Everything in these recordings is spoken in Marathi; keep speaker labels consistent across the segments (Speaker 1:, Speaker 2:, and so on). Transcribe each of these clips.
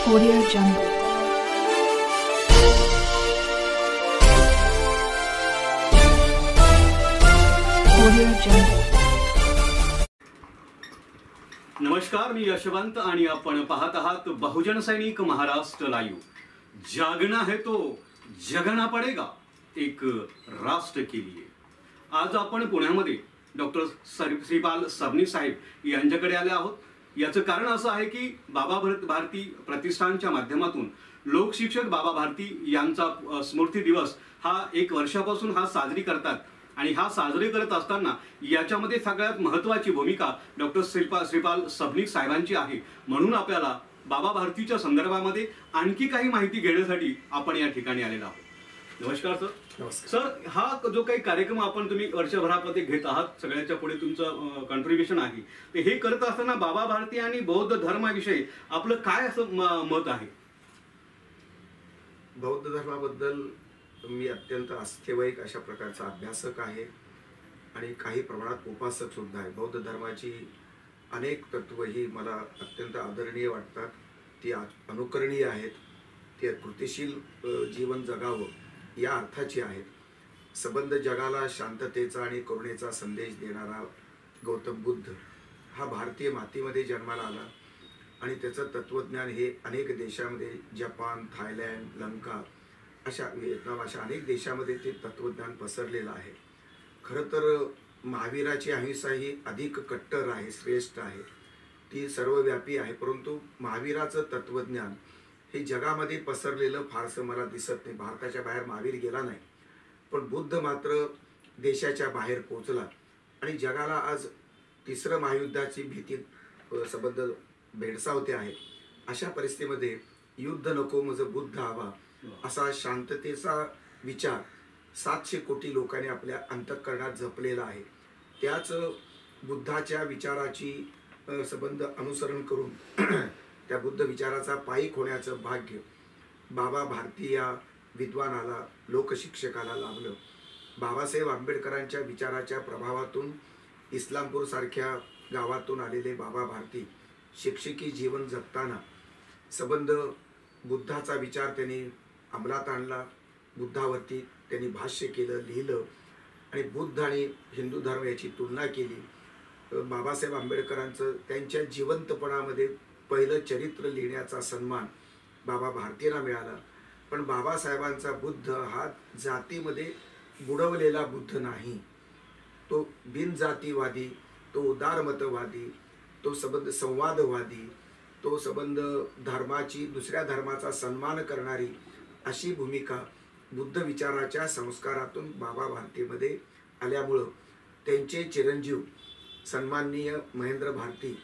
Speaker 1: Audio Jungle. Audio Jungle.
Speaker 2: नमस्कार, मी यशवंत आणि आपण पाहत आहात बहुजन सैनिक महाराष्ट्र लाईव्ह. जागना है तो जगना पडेगा, एक राष्ट्र के लिए. आज आपण पुण्यामध्ये डॉक्टर श्रीपाल सबनीस साहेब यांच्याकडे आले आहोत. याचं कारण असं आहे की बाबा भारती प्रतिष्ठानच्या माध्यमातून लोकशिक्षक बाबा भारती यांचा स्मृती दिवस हा 1 वर्षापासून हा साजरी करतात. आणि हा साजरे करत असताना याच्यामध्ये सगळ्यात महत्त्वाची भूमिका डॉक्टर श्रीपाल सबनीस साहेबांची आहे. म्हणून आपल्याला बाबा भारतीच्या संदर्भामध्ये आणखी काही माहिती घेण्यासाठी आपण या ठिकाणी आलेलो आहोत. नमस्कार सर.
Speaker 3: नमस्कार
Speaker 2: सर, हा जो काही कार्यक्रम आपण तुम्ही वर्षभरामध्ये घेत आहात, सगळ्याच्या पुढे तुमचं कॉन्ट्रीब्युशन आहे, तर हे करत असताना बाबा भारती आणि बौद्ध धर्माविषयी आपलं काय असं मत आहे?
Speaker 3: बौद्ध धर्माबद्दल मी अत्यंत आस्थेवाईक अशा प्रकारचा अभ्यासक आहे आणि काही प्रमाणात उपासक सुद्धा आहे. बौद्ध धर्माची अनेक तत्व ही मला अत्यंत आदरणीय वाटतात. ती अनुकरणीय आहेत. ती कृतिशील जीवन जगावं या अर्थाची आहेत. सबंध जगाला शांततेचा आणि करुणेचा संदेश देणारा गौतम बुद्ध हा भारतीय मातीमध्ये जन्माला आला आणि त्याचं तत्वज्ञान हे अनेक देशामध्ये, जपान, थायलंड, लंका, व्हिएतनाम अशा अनेक देशामध्ये ते तत्वज्ञान पसरलेलं आहे. खरं तर महावीराची अहिंसा ही अधिक कट्टर आहे, श्रेष्ठ आहे, ती सर्वव्यापी आहे. परंतु महावीराचं तत्वज्ञान हे जगामध्ये पसरलेलं फारसं मला दिसत नाही. भारताच्या बाहेर महावीर गेला नाही, पण बुद्ध मात्र देशाच्या बाहेर पोचला आणि जगाला आज तिसरं महायुद्धाची भीती संबंध भेडसावते आहे. अशा परिस्थितीमध्ये युद्ध नको मज बुद्ध हवा असा शांततेचा विचार 700 कोटी लोकांनी आपल्या अंतःकरणात जपलेला आहे. त्याच बुद्धाच्या विचाराची संबंध अनुसरण करून त्या बुद्ध विचाराचा पायीक होण्याचं भाग्य बाबा भारती या विद्वानाला, लोकशिक्षकाला लाभलं. बाबासाहेब आंबेडकरांच्या विचाराच्या प्रभावातून इस्लामपूर सारख्या गावातून आलेले बाबा भारती शिक्षकी जीवन जगताना संबंध बुद्धाचा विचार त्यांनी अंमलात आणला. बुद्धावरती त्यांनी भाष्य केलं, लिहिलं आणि बुद्ध आणि हिंदू धर्म याची तुलना केली. बाबासाहेब आंबेडकरांचं त्यांच्या जिवंतपणामध्ये पहिलं चरित्र लिहिण्याचा सन्मान बाबा भारतींना मिळाला. पण बाबासाहेबांचा बुद्ध हा जातीमध्ये बुडवलेला बुद्ध नाही. तो बिनजातीवादी, तो उदारमतवादी, तो संबंध संवादवादी, तो संबंध धर्माची, दुसऱ्या धर्माचा सन्मान करणारी अशी भूमिका बुद्ध विचाराच्या संस्कारातून बाबा भारतीमध्ये आल्यामुळं त्यांचे चिरंजीव सन्माननीय महेंद्र भारती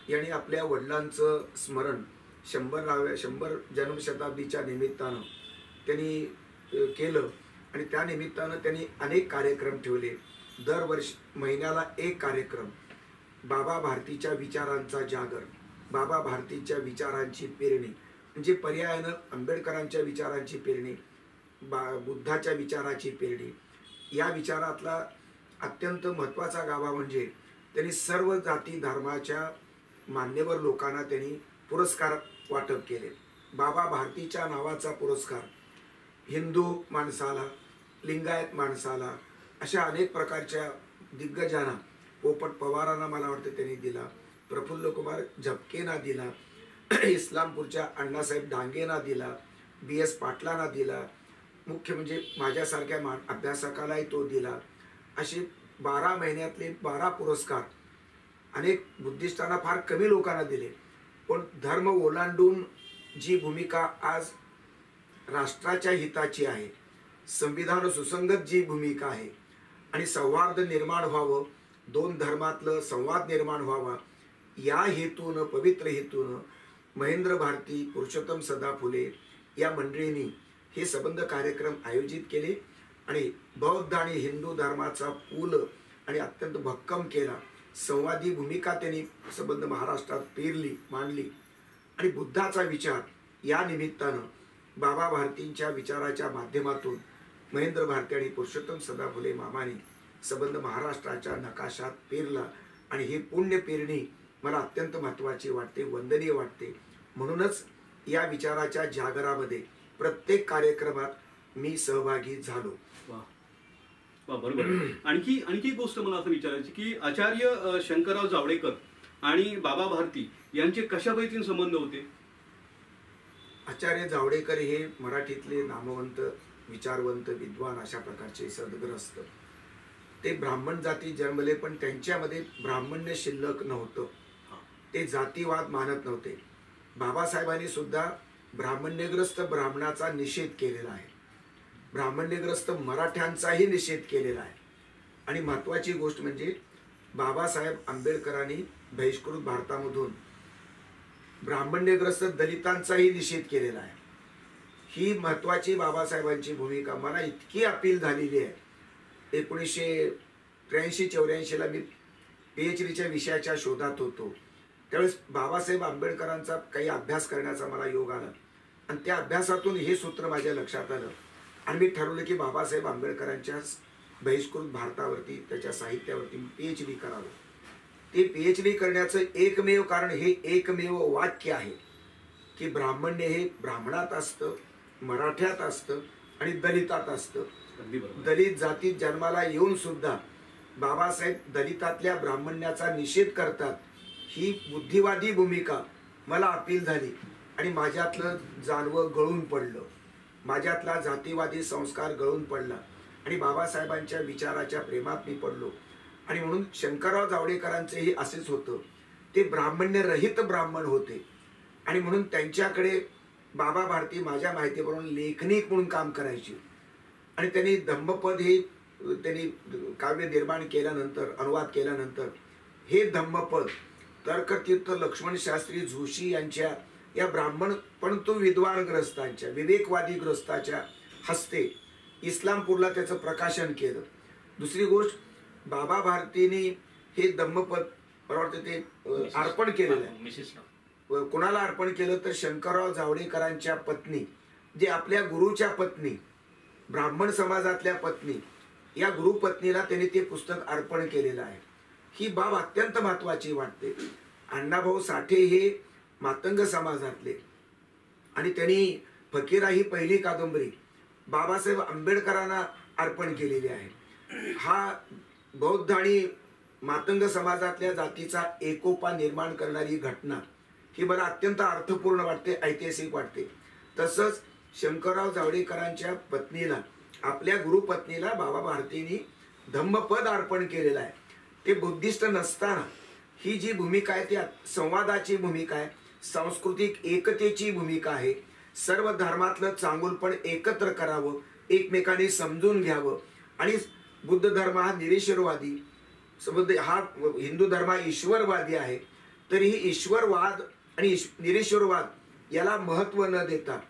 Speaker 3: यांनी आपल्या वडिलांचं स्मरण 100 जन्मशताब्दीच्या निमित्तानं त्यांनी केलं आणि त्या निमित्तानं त्यांनी अनेक कार्यक्रम ठेवले. दरवर्षी महिन्याला एक कार्यक्रम बाबा भारतीच्या विचारांचा जागर, बाबा भारतीच्या विचारांची पेरणी, म्हणजे पर्यायानं आंबेडकरांच्या विचारांची पेरणी, बुद्धाच्या विचाराची पेरणी. या विचारातला अत्यंत महत्त्वाचा गाभा म्हणजे त्यांनी सर्व जाती धर्माच्या मान्यवर लोकांना त्यांनी पुरस्कार वाटप केले. बाबा भारतीच्या नावाचा पुरस्कार हिंदू माणसाला, लिंगायत माणसाला, अशा अनेक प्रकारच्या दिग्गजांना, पोपट पवारांना मला वाटतं त्यांनी दिला, प्रफुल्ल कुमार झपकेंना दिला, इस्लामपूरच्या अण्णासाहेब डांगेंना दिला, BS पाटलांना दिला, मुख्य म्हणजे माझ्यासारख्या अभ्यासकालाही तो दिला. असे 12 महिन्यातले 12 पुरस्कार अनेक बुद्धिस्टांना फार कमी लोकांना दिले. पण धर्म ओलांडून जी भूमिका आज राष्ट्राच्या हिताची आहे, संविधान सुसंगत जी भूमिका आहे आणि सौहार्द निर्माण व्हावं, 2 धर्मातलं संवाद निर्माण व्हावा, या हेतून, पवित्र हेतून महेंद्र भारती, पुरुषोत्तम सदा फुले या मंडळींनी हे संबंध कार्यक्रम आयोजित केले आणि बौद्ध आणि हिंदू धर्माचा पूल आणि अत्यंत भक्कम केला. संवादी भूमिका त्यांनी संबंध महाराष्ट्रात मांडली आणि बुद्धाचा विचार या निमित्तानं बाबा भारतींच्या विचाराच्या माध्यमातून महेंद्र भारती आणि पुरुषोत्तम सदा फुले मामानी संबंध महाराष्ट्राच्या नकाशात पेरला आणि ही पुण्य पेरणी मला अत्यंत महत्त्वाची वाटते, वंदनीय वाटते. म्हणूनच या विचाराच्या जागरामध्ये प्रत्येक कार्यक्रमात मी सहभागी झालो.
Speaker 2: वा वा, बरोबर. आणखी एक गोष्ट मला असं विचारायची की आचार्य शंकरराव जावडेकर आणि बाबा भारती यांचे कशा पद्धतीने संबंध होते?
Speaker 3: आचार्य जावडेकर हे मराठीतले नामवंत, विचारवंत, विद्वान अशा प्रकारचे सद्ग्रस्त. ते ब्राह्मण जाती जन्मले, पण त्यांच्यामध्ये ब्राह्मण्य शिल्लक नव्हतं. ते जातीवाद मानत नव्हते. बाबासाहेबांनी सुद्धा ब्राह्मण्यग्रस्त ब्राह्मणाचा निषेध केलेला आहे. ब्राह्मण्यग्रस्त मराठ्यांचाही निषेध केलेला आहे. आणि महत्त्वाची गोष्ट म्हणजे बाबासाहेब आंबेडकरांनी बहिष्कृत भारतामधून ब्राह्मण्यग्रस्त दलितांचाही निषेध केलेला आहे. ही महत्त्वाची बाबासाहेबांची भूमिका मला इतकी अपील झालेली आहे. 1983-84 मी PhDच्या विषयाच्या शोधात होतो. त्यावेळेस बाबासाहेब आंबेडकरांचा काही अभ्यास करण्याचा मला योग आला आणि त्या अभ्यासातून हे सूत्र माझ्या लक्षात आलं आणि मी ठरवलं की बाबासाहेब आंबेडकरांच्या बहिष्कृत भारतावरती, त्याच्या साहित्यावरती PhD करावं. ते PhD करण्याचं एकमेव कारण हे एकमेव वाक्य आहे की ब्राह्मण्य हे ब्राह्मणात असतं, मराठ्यात असतं आणि दलितात असतं. दलित जातीत जन्माला येऊन सुद्धा बाबासाहेब दलितातल्या ब्राह्मण्याचा निषेध करतात. ही बुद्धिवादी भूमिका मला अपील झाली आणि माझ्यातलं जानवं गळून पडलं. माझ्यातला जातीवादी संस्कार गळून पडला आणि बाबासाहेबांच्या विचाराच्या प्रेमात मी पडलो. आणि म्हणून शंकरराव जावडेकरांचेही असेच होतं. ते ब्राह्मण्यरहित ब्राह्मण होते आणि म्हणून त्यांच्याकडे बाबा भारती माझ्या माहितीप्रमाणे लेखनिक म्हणून काम करायची. आणि त्यांनी धम्मपद हे त्यांनी काव्य निर्माण केल्यानंतर, अनुवाद केल्यानंतर हे धम्मपद तर्कतीर्थ लक्ष्मण शास्त्री जोशी यांच्या या ब्राह्मण परंतु विद्वानग्रस्तांच्या, विवेकवादी ग्रस्ताच्या हस्ते इस्लामपूरला त्याचं प्रकाशन केलं. दुसरी गोष्ट, बाबा भारतीने हे धम्मपद मला वाटतं ते अर्पण केलेलं आहे. कुणाला अर्पण केलं तर शंकरराव जावडेकरांच्या पत्नी, जे आपल्या गुरुच्या पत्नी, ब्राह्मण समाजातल्या पत्नी, या गुरुपत्नीला त्यांनी ते पुस्तक अर्पण केलेलं आहे. ही बाब अत्यंत महत्त्वाची वाटते. अण्णाभाऊ साठे हे मातंग समाजातले आणि त्यांनी फकीरा ही पहिली कादंबरी बाबासाहेब आंबेडकरांना अर्पण केलेली आहे. हा बौद्ध आणि मातंग समाजातल्या जातीचा एकोपा निर्माण करणारी घटना ही मला अत्यंत अर्थपूर्ण वाटते, ऐतिहासिक वाटते. तसंच शंकरराव जावडेकरांच्या पत्नीला, आपल्या गुरुपत्नीला बाबा भारतींनी धम्मपद अर्पण केलेलं आहे. ते बुद्धिस्ट नसताना ही जी भूमिका आहे ती संवादाची भूमिका आहे, सांस्कृतिक एकतेची भूमिका आहे. सर्व धर्मातलं चांगुलपण एकत्र करावं, एकमेकांनी समजून घ्यावं. आणि बुद्ध धर्म हा निरीश्वरवादी, हा हिंदू धर्म हा ईश्वरवादी आहे. तरीही ईश्वरवाद आणि निरीश्वरवाद याला महत्त्व न देता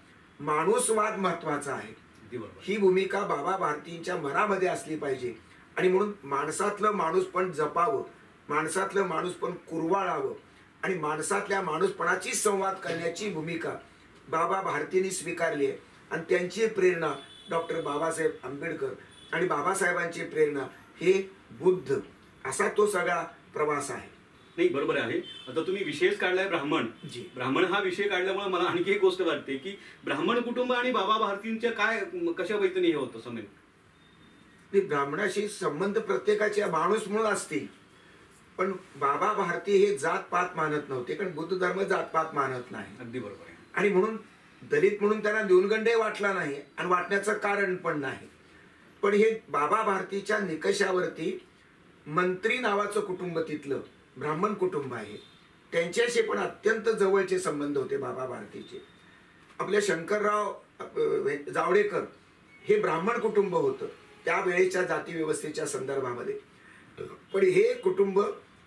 Speaker 3: माणूसवाद महत्त्वाचा आहे. ही भूमिका बाबा भारतींच्या मनामध्ये असली पाहिजे. आणि म्हणून माणसातलं माणूसपण जपावं, माणसातलं माणूसपण कुरवाळावं आणि माणसातल्या माणूसपणाची संवाद करण्याची भूमिका बाबा भारतींनी स्वीकारली आहे. आणि त्यांची प्रेरणा डॉक्टर बाबासाहेब आंबेडकर आणि बाबासाहेबांची प्रेरणा हे बुद्ध, असा तो सगळा प्रवास आहे.
Speaker 2: नाही, बरोबर आहे. आता तुम्ही विषयच काढलाय ब्राह्मण. ब्राह्मण हा विषय काढल्यामुळे मला आणखी एक गोष्ट वाटते की ब्राह्मण कुटुंब आणि बाबा भारतींच्या काय कशा पैकी हे होतं समज.
Speaker 3: ब्राह्मणाशी संबंध प्रत्येकाचे माणूस म्हणून असतील, पण बाबा भारती हे जातपात मानत नव्हते, कारण बुद्ध धर्म जातपात मानत नाही.
Speaker 2: अगदी बरोबर आहे.
Speaker 3: आणि म्हणून दलित म्हणून त्यांना न्यूनगंडही वाटला नाही आणि वाटण्याचं कारण पण नाही. पण हे बाबा भारतीच्या निकषावरती मंत्री नावाचं कुटुंब तिथलं ब्राह्मण कुटुंब आहे, त्यांच्याशी पण अत्यंत जवळचे संबंध होते बाबा भारतीचे. आपल्या शंकरराव जावडेकर हे ब्राह्मण कुटुंब होतं त्यावेळेच्या जातीव्यवस्थेच्या संदर्भामध्ये. पण हे कुटुंब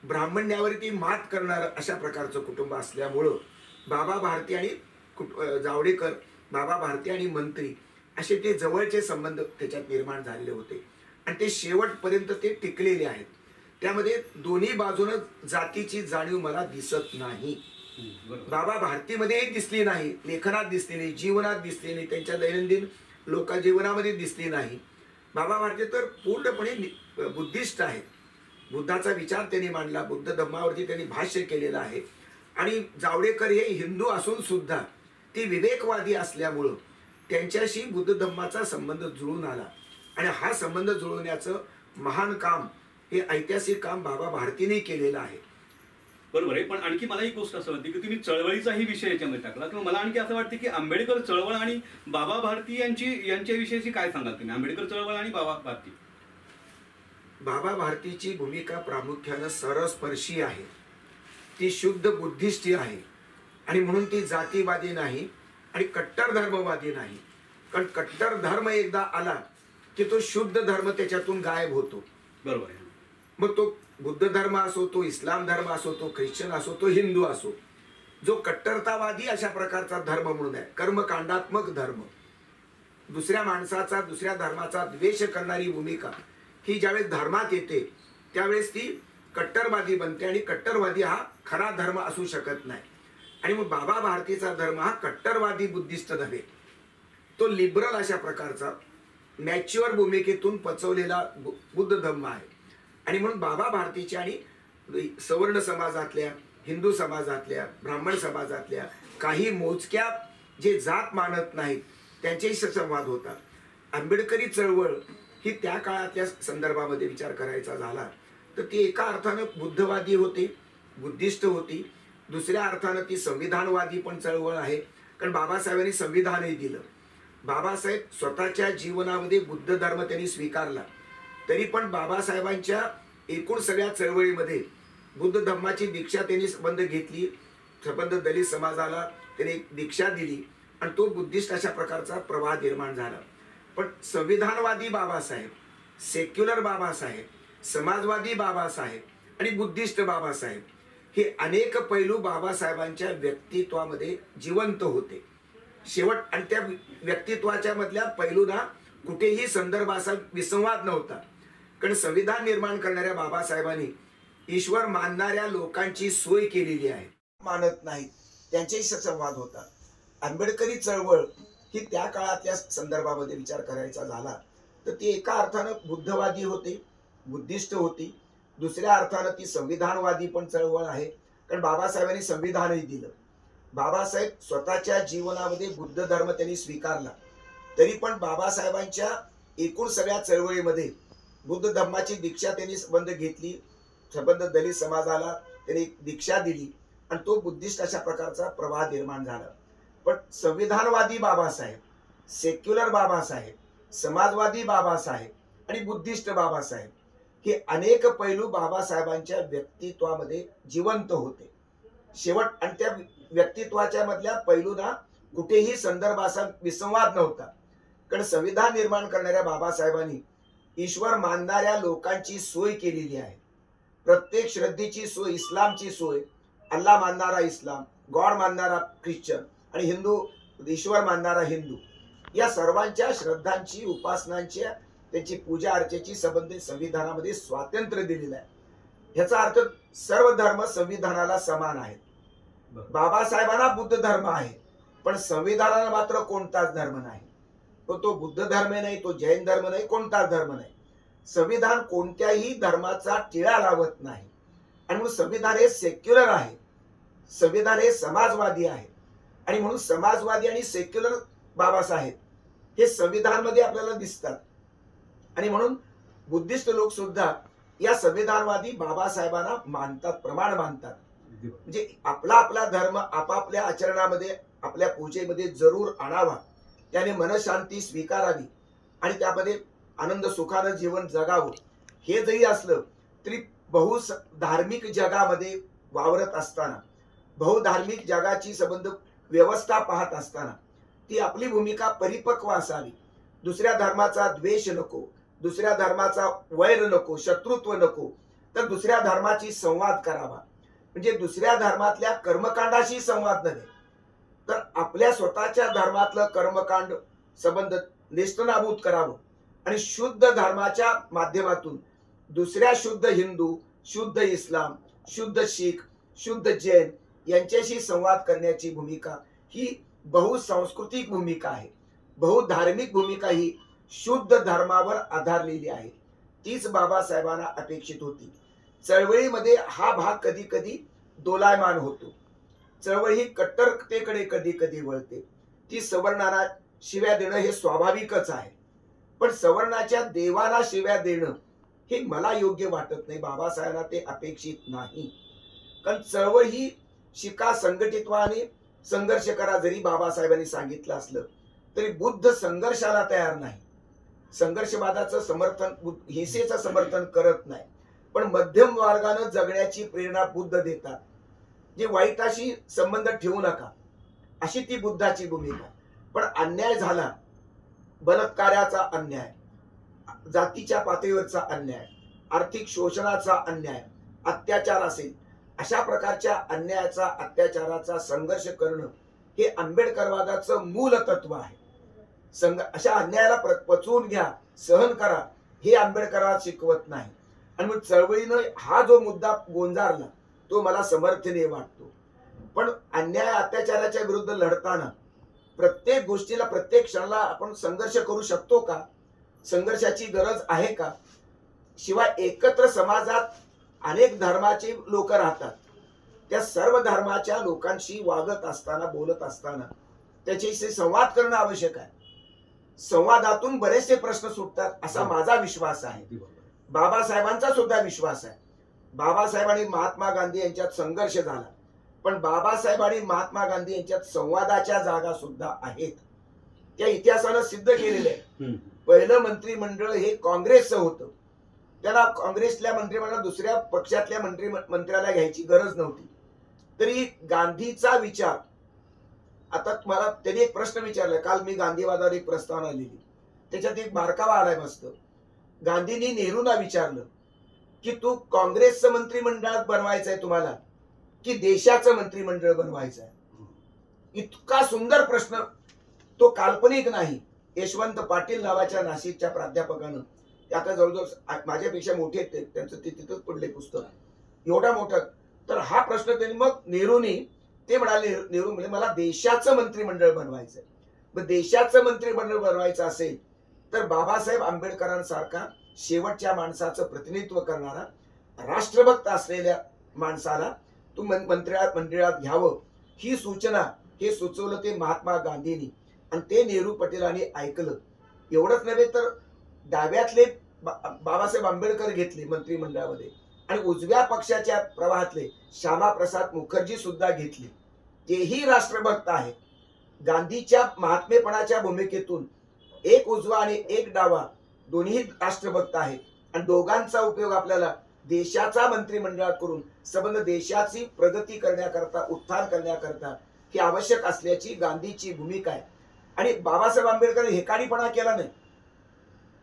Speaker 3: ब्राह्मण्यावरती मात करणारं अशा प्रकारचं कुटुंब असल्यामुळं बाबा भारती आणि जावडेकर, बाबा भारती आणि मंत्री असे ते जवळचे संबंध त्याच्यात निर्माण झालेले होते आणि ते शेवटपर्यंत ते टिकलेले आहेत. त्यामध्ये दोन्ही बाजूनं जातीची जाणीव मला दिसत नाही. बाबा भारतीमध्येही दिसली नाही, लेखनात दिसली नाही, जीवनात दिसली नाही, त्यांच्या दैनंदिन लोकजीवनामध्ये दिसली नाही. बाबा भारती तर पूर्णपणे बुद्धिस्ट आहेत. बुद्धाचा विचार त्यांनी मांडला, बुद्ध धम्मावरती त्यांनी भाष्य केलेलं आहे. आणि जावडेकर हे हिंदू असून सुद्धा ती विवेकवादी असल्यामुळं त्यांच्याशी बुद्ध धम्माचा संबंध जुळून आला आणि हा संबंध जुळवण्याचं महान काम, हे ऐतिहासिक काम बाबा भारतीने केलेलं आहे.
Speaker 2: बरोबर आहे. पण आणखी मला एक गोष्ट असं वाटते की तुम्ही चळवळीचाही विषय याच्यामध्ये टाकला, किंवा मला आणखी असं वाटतं की आंबेडकर चळवळ आणि बाबा भारती यांच्याविषयीची काय सांगाल तुम्ही? आंबेडकर चळवळ आणि बाबा भारती.
Speaker 3: बाबा भारतीची भूमिका प्रामुख्यानं सरस्पर्शी आहे. ती शुद्ध बुद्धिस्टी आहे आणि म्हणून ती जातीवादी नाही आणि कट्टर धर्मवादी नाही. कारण कट्टर धर्म एकदा आला की तो शुद्ध धर्म त्याच्यातून गायब होतो.
Speaker 2: बरोबर आहे.
Speaker 3: मग तो बुद्ध धर्म असो, तो इस्लाम धर्म असो, तो ख्रिश्चन असो, तो हिंदू असो, जो कट्टरतावादी अशा प्रकारचा धर्म म्हणून आहे, कर्मकांडात्मक धर्म, दुसऱ्या माणसाचा, दुसऱ्या धर्माचा द्वेष करणारी भूमिका ही ज्यावेळेस धर्मात येते त्यावेळेस ती कट्टरवादी बनते आणि कट्टरवादी हा खरा धर्म असू शकत नाही. आणि मग बाबा भारतीचा धर्म हा कट्टरवादी बुद्धिस्ट नव्हे, तो लिबरल अशा प्रकारचा मॅच्युअर भूमिकेतून पचवलेला बुद्ध धर्म आहे. आणि म्हणून बाबा भारतीच्या आणि सवर्ण समाजातल्या, हिंदू समाजातल्या, ब्राह्मण समाजातल्या काही मोजक्या जे जात मानत नाहीत त्यांच्याशी संवाद होता. आंबेडकरी चळवळ ही त्या काळातल्या संदर्भामध्ये विचार करायचा झाला तर ती एका अर्थानं बुद्धवादी होती, बुद्धिस्ट होती. दुसऱ्या अर्थानं ती संविधानवादी पण चळवळ आहे, कारण बाबासाहेबांनी संविधानही दिलं. बाबासाहेब स्वतःच्या जीवनामध्ये बुद्ध धर्म त्यांनी स्वीकारला, तरी पण बाबासाहेबांच्या एकूण सगळ्या चळवळीमध्ये बुद्ध धर्माची दीक्षा त्यांनी संबंध घेतली. संबंध दलित समाजाला त्यांनी दीक्षा दिली आणि तो बुद्धिस्ट अशा प्रकारचा प्रवाह निर्माण झाला. पण संविधानवादी बाबासाहेब, सेक्युलर बाबासाहेब, समाजवादी बाबासाहेब आणि बुद्धिस्ट बाबासाहेब हे अनेक पैलू बाबासाहेबांच्या व्यक्तित्वामध्ये जिवंत होते. शेवट आणि त्या व्यक्तित्वाच्या मधल्या पैलूंना कुठेही संदर्भाचा विसंवाद नव्हता. कारण संविधान निर्माण करणाऱ्या बाबासाहेबांनी ईश्वर मानणाऱ्या लोकांची सोय केलेली आहे, मानत नाहीत त्यांच्याशी संवाद होता. आंबेडकरी चळवळ ही त्या काळातल्या संदर्भामध्ये विचार करायचा झाला तर ती एका अर्थानं बुद्धवादी होती, बुद्धिस्ट होती. दुसऱ्या अर्थानं ती संविधानवादी पण चळवळ आहे, कारण बाबासाहेबांनी संविधानही दिलं. बाबासाहेब स्वतःच्या जीवनामध्ये बुद्ध धर्म त्यांनी स्वीकारला, तरी पण बाबासाहेबांच्या एकूण सगळ्या चळवळीमध्ये बुद्ध धर्माची दीक्षा त्यांनी संबंध घेतली. संबंध दलित समाजाला त्यांनी दीक्षा दिली आणि तो बुद्धिस्ट अशा प्रकारचा प्रवाह निर्माण झाला. पण संविधानवादी बाबासाहेब, सेक्युलर बाबासाहेब, समाजवादी बाबासाहेब आणि बुद्धिस्ट बाबासाहेब हे अनेक पैलू बाबासाहेबांच्या व्यक्तित्वामध्ये जिवंत होते. शेवट आणि त्या व्यक्तित्वाच्या मधल्या पैलूंना कुठेही संदर्भाचा विसंवाद नव्हता. कारण संविधान निर्माण करणाऱ्या बाबासाहेबांनी ईश्वर मानणाऱ्या लोकांची सोय केलेली आहे. प्रत्येक श्रद्धेची सोय, इस्लामची सोय, अल्लाह मानणारा इस्लाम, गॉड मानणारा ख्रिश्चन आणि हिंदू ईश्वर मानणारा हिंदू, या सर्वांच्या श्रद्धांची, उपासनांच्या, त्यांची पूजा अर्चेची संबंधित संविधानामध्ये स्वातंत्र्य दिलेलं आहे. ह्याचा अर्थ सर्व धर्म संविधानाला समान आहेत. बाबासाहेबांना बुद्ध धर्म आहे, पण संविधानाला मात्र कोणताच धर्म नाही. तो बुद्ध धर्म नाही, तो जैन धर्म नाही, कोणताच धर्म नाही. संविधान कोणत्याही धर्माचा टिळा लावत नाही. आणि म्हणून संविधान हे सेक्युलर आहे, संविधान हे समाजवादी आहे. आणि म्हणून समाजवादी आणि सेक्युलर बाबासाहेब हे संविधानमध्ये आपल्याला दिसतात. आणि म्हणून बुद्धिस्ट लोक सुद्धा या संविधानवादी बाबासाहेबांना मानतात, प्रमाण मानतात. म्हणजे आपला आपला धर्म आपापल्या आचरणामध्ये, आपल्या पूजेमध्ये जरूर आणावा, त्याने मनशांती स्वीकारावी आणि त्यामध्ये आनंद सुखानं जीवन जगावं. हे जरी असलं तरी बहुधार्मिक जगामध्ये वावरत असताना, बहुधार्मिक जगाची संबंध व्यवस्था पाहत असताना ती आपली भूमिका परिपक्व असावी. दुसऱ्या धर्माचा द्वेष नको, दुसऱ्या धर्माचा वैर नको, शत्रुत्व नको, तर दुसऱ्या धर्माची संवाद करावा. म्हणजे दुसऱ्या धर्मातल्या कर्मकांडाशी संवाद नव्हे, तर आपल्या स्वतःच्या धर्मातलं कर्मकांड संबंध नेस्तनाबूत करावं आणि शुद्ध धर्माच्या माध्यमातून दुसऱ्या शुद्ध हिंदू, शुद्ध इस्लाम, शुद्ध शीख, शुद्ध जैन यांच्याशी संवाद करण्याची भूमिका ही बहुसांस्कृतिक भूमिका आहे. बहुधार्मिक भूमिका ही शुद्ध धर्मावर आधारलेली आहे. तीच
Speaker 4: चळवळ ही कट्टरतेकडे कधी कधी वळते. ती सवर्णांना शिव्या देणं हे स्वाभाविकच आहे, पण सवर्णाच्या देवाला शिव्या देणं हे मला योग्य वाटत नाही. बाबासाहेबांना ते अपेक्षित नाही. कारण चळवळ ही शिका, संघटित व्हा आणि संघर्ष करा जरी बाबासाहेबांनी सांगितलं असलं तरी बुद्ध संघर्षाला तयार नाही. संघर्षवादाचं समर्थन, हिंसेचं समर्थन करत नाही, पण मध्यम मार्गानं जगण्याची प्रेरणा बुद्ध देतात. जे वाईटाशी संबंध ठेवू नका अशी ती बुद्धाची भूमिका. पण अन्याय झाला, बलात्काराचा अन्याय, जातीच्या पातळीवरचा अन्याय, आर्थिक शोषणाचा अन्याय, अत्याचार असेल, अशा प्रकारच्या अन्यायाचा, अत्याचाराचा संघर्ष करणं हे आंबेडकरवादाचं मूल तत्व आहे. अशा अन्यायाला पचवून घ्या, सहन करा, हे आंबेडकरवाद शिकवत नाही. आणि मग चळवळीनं हा जो मुद्दा गोंजारला तो मला समर्थनीय वाटतो. पण अन्याय अत्याचाराच्या विरुद्ध लढताना प्रत्येक गोष्टीला, प्रत्येक क्षणाला आपण संघर्ष करू शकतो का? संघर्षाची गरज आहे का? शिवाय एकत्र समाजात अनेक धर्माचे लोक राहतात. त्या सर्व धर्माच्या लोकांशी वागत असताना, बोलत असताना त्याच्याशी संवाद करणं आवश्यक आहे. संवादातून बरेचसे प्रश्न सुटतात असा माझा विश्वास आहे. बाबासाहेबांचा सुद्धा विश्वास आहे. बाबासाहेब आणि महात्मा गांधी यांच्यात संघर्ष झाला, पण बाबासाहेब आणि महात्मा गांधी यांच्यात संवादाच्या जागा सुद्धा आहेत. त्या इतिहासानं सिद्ध केलेलं आहे. पहिलं मंत्रिमंडळ हे काँग्रेसचं होतं. त्याला काँग्रेसल्या मंत्रिमंडळात दुसऱ्या पक्षातल्या मंत्र्याला घ्यायची गरज नव्हती. तरी गांधीचा विचार, आता तुम्हाला त्यांनी एक प्रश्न विचारला, काल मी गांधीवादावर एक प्रस्तावना लिहिली, त्याच्यात एक बारकावा आलाय मस्त. गांधींनी नेहरूंना विचारलं की तू काँग्रेसचं मंत्रिमंडळात बनवायचंय तुम्हाला की देशाचं मंत्रिमंडळ बनवायचं आहे? इतका सुंदर प्रश्न, तो काल्पनिक नाही. यशवंत पाटील नावाच्या नाशिकच्या प्राध्यापकानं, आता जवळजवळ माझ्यापेक्षा मोठे आहेत, त्यांचं ते तिथंच पडले पुस्तक, एवढा मोठा. तर हा प्रश्न त्यांनी मग नेहरू म्हणाले मला देशाचं मंत्रिमंडळ बनवायचंय. मग देशाचं मंत्रिमंडळ बनवायचं असेल तर बाबासाहेब आंबेडकरांसारखा शेवटच्या माणसाचं प्रतिनिधित्व करणारा, राष्ट्रभक्त असलेल्या माणसाला तू मंत्रिमंडळात घ्यावं, ही सूचना, हे सुचवलं ते महात्मा गांधींनी, आणि ते नेहरू पटेलांनी ऐकलं. एवढंच नव्हे तर डाव्यातले बाबासाहेब आंबेडकर घेतले मंत्रिमंडळामध्ये, आणि उजव्या पक्षाच्या प्रवाहातले श्यामाप्रसाद मुखर्जी सुद्धा घेतले. तेही राष्ट्रभक्त आहेत. गांधीच्या महात्मेपणाच्या भूमिकेतून एक उजवा आणि एक डावा दोन्ही राष्ट्रभक्त आहेत, आणि दोघांचा उपयोग आपल्याला देशाचा मंत्रिमंडळात करून संबंध देशाची प्रगती करण्याकरता, उत्थान करण्याकरता ही आवश्यक असल्याची गांधीची भूमिका आहे. आणि बाबासाहेब आंबेडकर हेकाडीपणा केला नाही.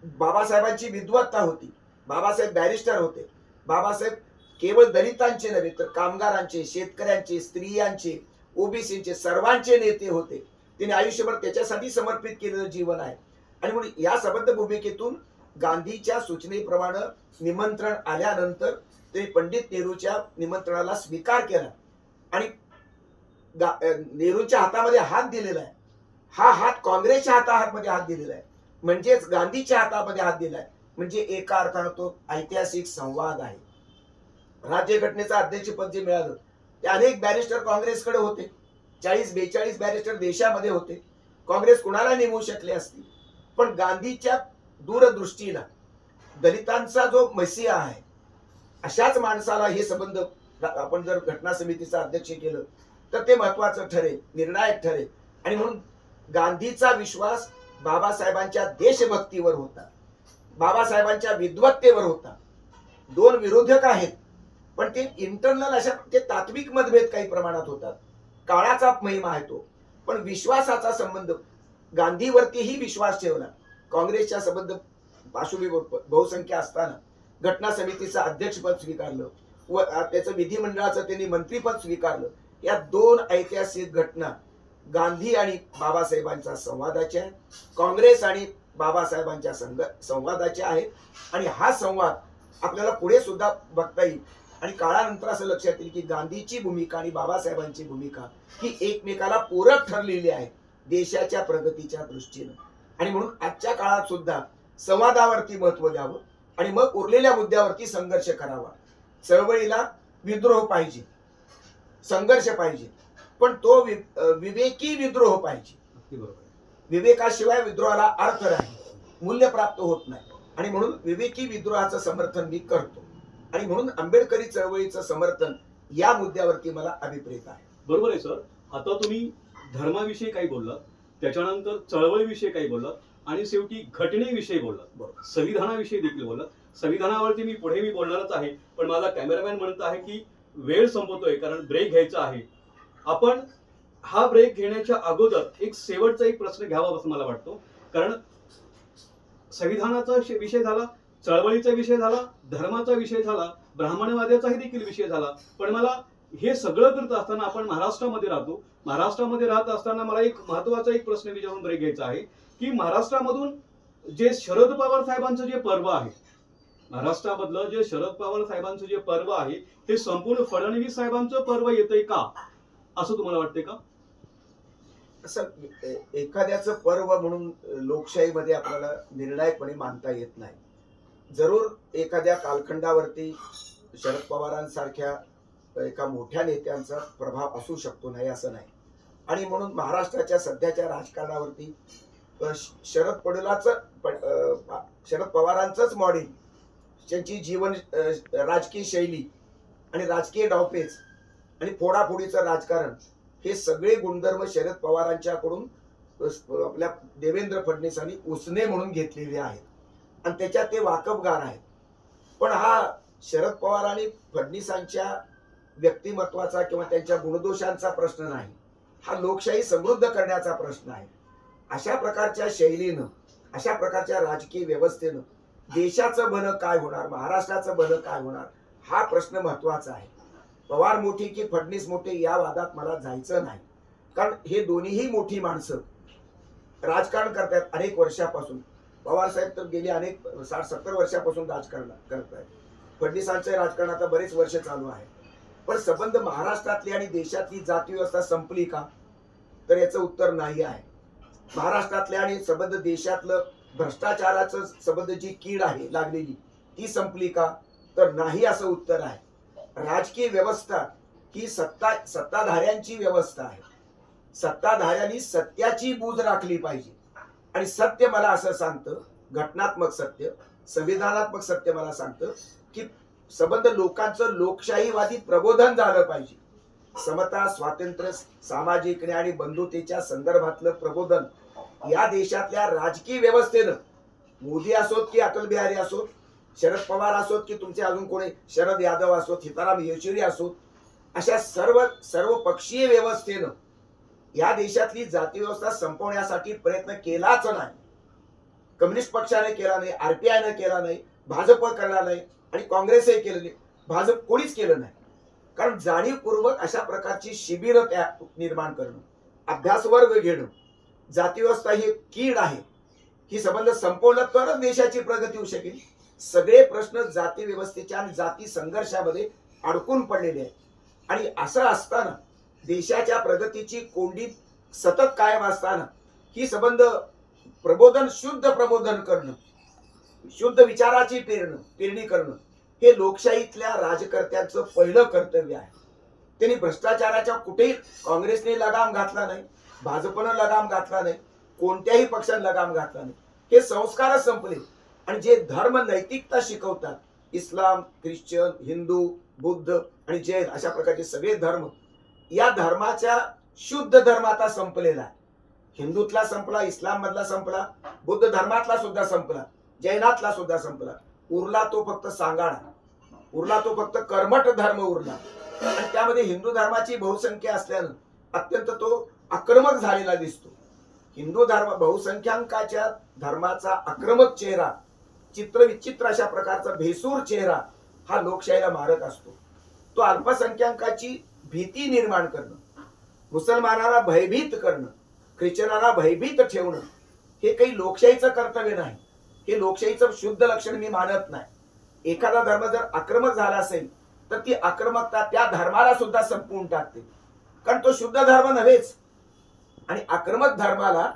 Speaker 4: बाबासाहेबांची विद्वत्ता होती. बाबासाहेब बॅरिस्टर होते. बाबासाहेब केवळ दलितांचे नव्हे तर कामगारांचे, शेतकऱ्यांचे, स्त्रियांचे, ओबीसीचे, सर्वांचे नेते होते. त्यांनी आयुष्यभर त्याच्यासाठी समर्पित केलेलं जीवन आहे. आणि म्हणून या सबंध भूमिकेतून गांधीच्या सूचनेप्रमाणे निमंत्रण आल्यानंतर ते पंडित नेहरूच्या निमंत्रणाला स्वीकार केला आणि नेहरूच्या हातामध्ये हात दिलेला आहे. हा हात काँग्रेसच्या हातामध्ये हात दिलेला आहे, म्हणजेच गांधीच्या हातामध्ये हात दिलाय. म्हणजे एका अर्थानं तो ऐतिहासिक संवाद आहे. राज्यघटनेचं अध्यक्षपद जे मिळालं ते अनेक बॅरिस्टर काँग्रेसकडे होते. 40-42 बॅरिस्टर देशामध्ये होते. काँग्रेस कुणाला नेमू शकले असती, पण गांधीच्या दूरदृष्टीला दलितांचा जो मसिहा आहे अशाच माणसाला हे संबंध आपण जर घटना समितीचं अध्यक्ष केलं तर ते महत्वाचं ठरेल, निर्णायक ठरेल. आणि म्हणून गांधीचा विश्वास बाबासाहेबांच्या देशभक्तीवर होता, बाबासाहेबांच्या विद्वत्तेवर होता. दोन विरोधक आहेत, पण ते इंटरनल अशा ते तात्विक मतभेद काही प्रमाणात होतात. काळाचा महिमा आहे तो, पण विश्वासाचा संबंध गांधीवरतीही विश्वास ठेवला. काँग्रेसच्या संबंध पार्श्वभूमीवर बहुसंख्या असताना घटना समितीचं अध्यक्षपद स्वीकारलं व त्याचं विधिमंडळाचं त्यांनी मंत्रीपद स्वीकारलं. या दोन ऐतिहासिक घटना गांधी आणि बाबासाहेबांच्या संवादाच्या आहेत, काँग्रेस आणि बाबासाहेबांच्या संवादाच्या आहेत. आणि हा संवाद आपल्याला पुढे सुद्धा बघता येईल. आणि काळानंतर असं लक्षात येईल की गांधीची भूमिका आणि बाबासाहेबांची भूमिका ही एकमेकाला पूरक ठरलेली आहे देशाच्या प्रगतीच्या दृष्टीनं. आणि म्हणून आजच्या काळात सुद्धा संवादावरती महत्व द्यावं आणि मग उरलेल्या मुद्द्यावरती संघर्ष करावा. चळवळीला विद्रोह पाहिजे, संघर्ष पाहिजे, पण तो विवेकी विद्रोह पाहिजे.
Speaker 2: अगदी बरोबर आहे.
Speaker 4: विवेकाशिवाय विद्रोहाला अर्थ नाही, मूल्य प्राप्त होत नाही. आणि म्हणून विवेकी विद्रोहाचं समर्थन मी करतो. आणि म्हणून आंबेडकरी चळवळीचं समर्थन या मुद्द्यावरती मला अभिप्रेत आहे.
Speaker 2: बरोबर आहे सर. आता तुम्ही धर्माविषयी काही बोललात, त्याच्यानंतर चळवळीविषयी काही बोललात आणि शेवटी घटनेविषयी बोललात,
Speaker 4: बरोबर.
Speaker 2: संविधानाविषयी देखील बोललात. संविधानावरती मी पुढे बोलणारच आहे, पण माझा कॅमेरामॅन म्हणत आहे की वेळ संपतोय, कारण ब्रेक घ्यायचा आहे. आपण हा ब्रेक घेण्याच्या अगोदर एक शेवटचा एक प्रश्न घ्यावा असं मला वाटतो, कारण संविधानाचा विषय झाला, चळवळीचा विषय झाला, धर्माचा विषय झाला, ब्राह्मणवाद्याचाही देखील विषय झाला. पण मला हे सगळं करत असताना आपण महाराष्ट्रामध्ये राहतो. महाराष्ट्रामध्ये राहत असताना मला एक महत्वाचा एक प्रश्न विचारून ब्रेक घ्यायचा आहे की महाराष्ट्रामधून जे शरद पवार साहेबांचं जे पर्व आहे, महाराष्ट्रामधलं जे शरद पवार साहेबांचं जे पर्व आहे, हे संपूर्ण फडणवीस साहेबांचं पर्व येतंय का, असं तुम्हाला वाटतंय का?
Speaker 4: असं एखाद्याचं पर्व म्हणून लोकशाहीमध्ये आपल्याला निर्णायकपणे मानता येत नाही. जरूर एखाद्या कालखंडावरती शरद पवारांसारख्या एका मोठ्या नेत्यांचा प्रभाव असू शकतो, नाही असं नाही. आणि म्हणून महाराष्ट्राच्या सध्याच्या राजकारणावरती शरद पवारांचंच मॉडेल, त्यांची जीवन राजकीय शैली आणि राजकीय डावपेच आणि फोडाफोडीचं राजकारण, हे सगळे गुणधर्म शरद पवारांच्याकडून आपल्या देवेंद्र फडणवीसांनी उसने म्हणून घेतलेले आहेत आणि त्याच्यात ते वाकबगार आहेत. पण हा शरद पवार आणि फडणवीसांच्या व्यक्तिमत्वाचा किंवा त्यांच्या गुणदोषांचा प्रश्न नाही, हा लोकशाही समृद्ध करण्याचा प्रश्न आहे. अशा प्रकारच्या शैलीनं, अशा प्रकारच्या राजकीय व्यवस्थेनं देशाचं भलं काय होणार, महाराष्ट्राचं भलं काय होणार, हा प्रश्न महत्वाचा आहे. पवार मोठी की फडणवीस मोठे या वादात मला जायचं नाही, कारण हे दोन्हीही मोठी माणसं राजकारण करतायत अनेक वर्षापासून. पवार साहेब तर गेली अनेक 60-70 वर्षापासून राजकारण करतायत. फडणवीसांचं राजकारण आता बरेच वर्ष चालू आहे. पण संबंध महाराष्ट्रातली आणि देशातली जाती व्यवस्था संपली का, तर याचं उत्तर नाही आहे. महाराष्ट्रातल्या आणि संबंध देशातलं भ्रष्टाचाराचं संबंध जी कीड आहे लागलेली, ती संपली का, तर नाही असं उत्तर आहे. राजकीय व्यवस्था ही सत्ताधाऱ्यांची व्यवस्था आहे. सत्ताधाऱ्यांनी सत्याची बूज राखली पाहिजे. आणि सत्य मला असं सांगतं, घटनात्मक सत्य, संविधानात्मक सत्य मला सांगतं की संबंध लोकांचं लोकशाहीवादी प्रबोधन झालं पाहिजे. समता, स्वातंत्र्य, सामाजिक न्याय आणि बंधुतेच्या संदर्भातलं प्रबोधन या देशातल्या राजकीय व्यवस्थेनं, मोदी असोत की अटल बिहारी असोत, शरद पवार असोत की तुमचे अजून कोणी शरद यादव असोत, सीताराम येचुरी असोत, अशा सर्व पक्षीय व्यवस्थेनं या देशातली जाती व्यवस्था संपवण्यासाठी प्रयत्न केलाच नाही. कम्युनिस्ट पक्षाने केला नाही, आरपीआयने केला नाही, भाजप केला नाही आणि काँग्रेसही केलं नाही, भाजप कोणीच केलं नाही. कारण जाणीवपूर्वक अशा प्रकारची शिबिरं निर्माण करणं, अभ्यास वर्ग घेणं, जाती व्यवस्था ही कीड आहे, ही संबंध संपवलं तरच देशाची प्रगती होऊ शकेल. सगळे प्रश्न जाती व्यवस्थेच्या आणि जाती संघर्षामध्ये अडकून पडलेले आहेत. आणि असं असताना देशाच्या प्रगतीची कोंडी सतत कायम असताना ही संबंध प्रबोधन, शुद्ध प्रबोधन करणं, शुद्ध विचाराची पेरणी करणं, हे लोकशाहीतल्या राजकर्त्यांचं पहिलं कर्तव्य आहे. त्यांनी भ्रष्टाचाराच्या कुठेही काँग्रेसने लगाम घातला नाही, भाजपनं लगाम घातला नाही, कोणत्याही पक्षाने लगाम घातला नाही. हे संस्कारच संपले. आणि जे धर्म नैतिकता शिकवतात, इस्लाम, ख्रिश्चन, हिंदू, बुद्ध आणि जैन अशा प्रकारचे सगळे धर्म, या धर्माच्या शुद्ध धर्म आता संपलेला आहे. हिंदूतला संपला, इस्लाम मधला संपला, बुद्ध धर्मातला सुद्धा संपला, जैनातला सुद्धा संपला. उरला तो फक्त सांगाडा, उरला तो फक्त कर्मठ धर्म उरला. आणि त्यामध्ये हिंदू धर्माची बहुसंख्या असल्यानं अत्यंत तो आक्रमक झालेला दिसतो. हिंदू धर्म बहुसंख्याकाच्या धर्माचा आक्रमक चेहरा, चित्रविचित्र अशा प्रकारचा भेसूर चेहरा हा लोकशाहीला मारक असतो. तो अल्पसंख्याकाची भीती निर्माण करणं, मुसलमानांना भयभीत करणं, ख्रिश्चनांना भयभीत ठेवणं, हे काही लोकशाहीचं कर्तव्य नाही. हे लोकशाहीचं शुद्ध लक्षण मी मानत नाही. एखादा धर्म जर आक्रमक झाला असेल तर ती आक्रमकता त्या धर्माला सुद्धा संपवून टाकते, कारण तो शुद्ध धर्म नव्हेच. आणि आक्रमक धर्माला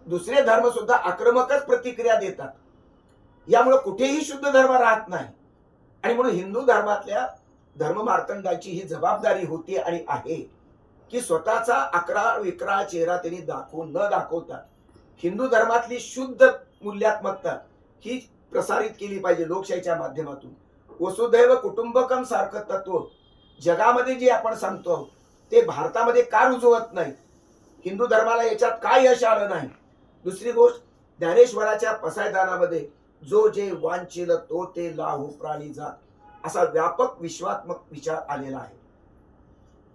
Speaker 4: दुसरे धर्म सुद्धा आक्रमकच प्रतिक्रिया देतात. यामुळे कुठेही शुद्ध धर्म राहत नाही. आणि म्हणून हिंदू धर्मातल्या धर्ममार्तंडाची ही जबाबदारी होती आणि आहे की स्वतःचा अकरा विकरा चेहरा त्यांनी दाखवून न दाखवता हिंदू धर्मातली शुद्ध मूल्यात्मकता ही प्रसारित केली पाहिजे लोकशाहीच्या माध्यमातून. वसुदैव कुटुंबकम सारखं तत्व जगामध्ये जे आपण सांगतो आहोत ते भारतामध्ये का रुजवत नाही? हिंदू धर्माला याच्यात काय यश आलं नाही? दुसरी गोष्ट, ज्ञानेश्वराच्या पसायदानामध्ये जो जे वांछिल तो ते लाहू प्राणी जात असा व्यापक विश्वात्मक विचार आलेला आहे.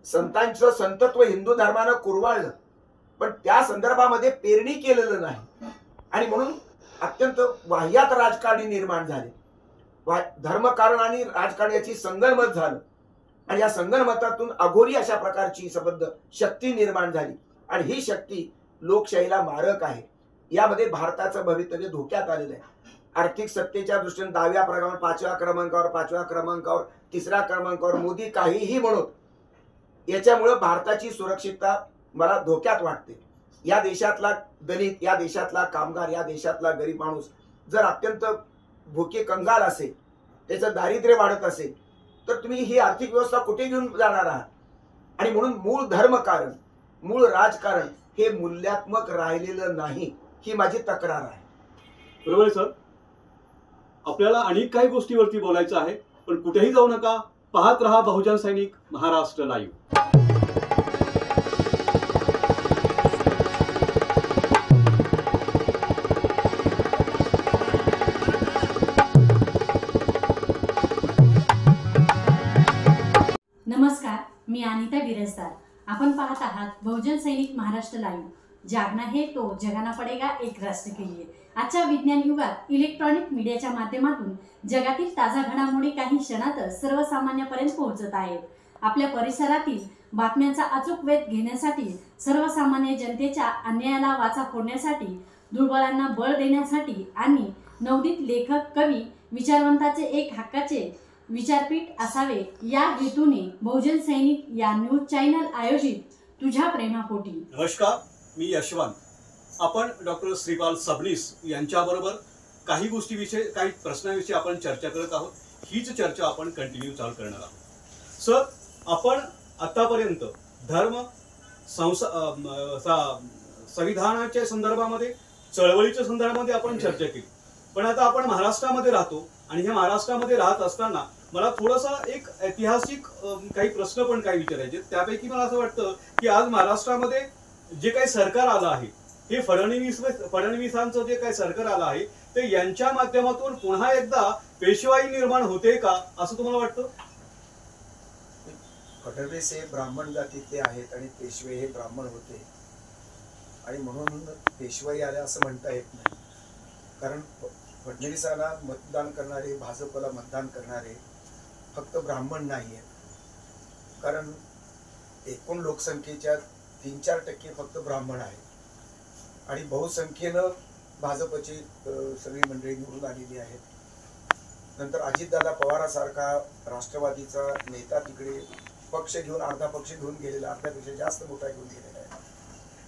Speaker 4: संतांचं संतत्व हिंदू धर्मानं कुरवाळलं पण त्या संदर्भामध्ये पेरणी केलेलं नाही आणि म्हणून अत्यंत वाह्यात राजकारणी निर्माण झाले. धर्मकारण आणि राजकारण याची संगनमत झालं आणि या संगनमतातून अघोरी अशा प्रकारची संबंध शक्ती निर्माण झाली आणि ही शक्ती लोकशाहीला मारक आहे. यामध्ये भारताचं भवितव्य धोक्यात आलेलं आहे. आर्थिक सत्तेच्या दृष्टीने 10व्या क्रमांकावर 5व्या क्रमांकावर 5व्या क्रमांकावर 3ऱ्या क्रमांकावर मोदी काहीही म्हणून याच्यामुळे भारताची सुरक्षितता मला धोक्यात वाटते. या देशातला दलित, या देशातला कामगार, या देशातला गरीब माणूस जर अत्यंत भुके कंगाल असेल, त्याचं दारिद्र्य वाढत असेल तर तुम्ही ही आर्थिक व्यवस्था कुठे घेऊन जाणार आहात? आणि म्हणून मूळ धर्मकारण, मूळ राजकारण हे मूल्यात्मक राहिलेलं नाही, ही माझी तक्रार आहे.
Speaker 2: बरोबर आहे सर. आपल्याला अनेक काही गोष्टीवरती बोलायचं आहे पण कुठेही जाऊ नका. पाहत रहा बहुजन सैनिक महाराष्ट्र लाईव्ह.
Speaker 5: नमस्कार, मी अनिता बिरजदार. आपण पाहत आहात बहुजन सैनिक महाराष्ट्र लाईव्ह. जागना है तो जगाना पडेगा एक राष्ट्र के लिए. आजच्या विज्ञान युगात इलेक्ट्रॉनिक मीडियाच्या माध्यमातून जगातील ताजा घडामोडी काही क्षणातच सर्वसामान्यापर्यंत पोहोचत आहेत. आपल्या परिसरातील बातम्यांचा अचूक वेध घेण्यासाठी, सर्वसामान्य जनतेच्या अन्यायाला वाचा फोडण्यासाठी, दुर्बलांना बळ देण्यासाठी आणि नवोदित लेखक, कवी, विचारवंताचे एक हक्काचे विचारपीठ असावे या हेतूने बहुजन सैनिक या न्यूज चॅनल आयोजित तुझ्या प्रेमापोटी.
Speaker 2: नमस्कार, मी यशवंत. आपण डॉक्टर श्रीपाल सबनीस यांच्याबरोबर काही गोष्टीविषयी, काही प्रश्नाविषयी आपण चर्चा करत आहोत. हीच चर्चा आपण कंटिन्यू चालू करणार आहोत. सर, आपण आतापर्यंत धर्म, संविधानाच्या संदर्भामध्ये, चळवळीच्या संदर्भामध्ये आपण चर्चा केली. पण आता आपण महाराष्ट्रामध्ये राहतो आणि ह्या महाराष्ट्रामध्ये राहत असताना मला थोडासा एक ऐतिहासिक काही प्रश्न पण काही विचारायचे. त्यापैकी मला असं वाटतं की आज महाराष्ट्रामध्ये जे काही सरकार आलं आहे हे फडणवीसांचं जे काही सरकार आलं आहे ते यांच्या माध्यमातून पुन्हा एकदा पेशवाई निर्माण होते का असं तुम्हाला वाटतं?
Speaker 4: फडणवीस हे ब्राह्मण जातीतले आहेत आणि पेशवे हे ब्राह्मण होते आणि म्हणून पेशवाई आल्या असं म्हणता येत नाही. कारण फडणवीसाला मतदान करणारे, भाजपला मतदान करणारे फक्त ब्राह्मण नाही आहेत. कारण एकूण लोकसंख्येच्या 3-4% फक्त ब्राह्मण आहेत आणि बहुसंख्येनं भाजपची सगळी मंडळी निवडून आलेली आहेत. नंतर अजितदादा पवारासारखा राष्ट्रवादीचा नेता तिकडे पक्ष घेऊन, अर्धा पक्ष घेऊन गेलेला, अर्ध्यापेक्षा जास्त मोठा घेऊन गेलेला आहे.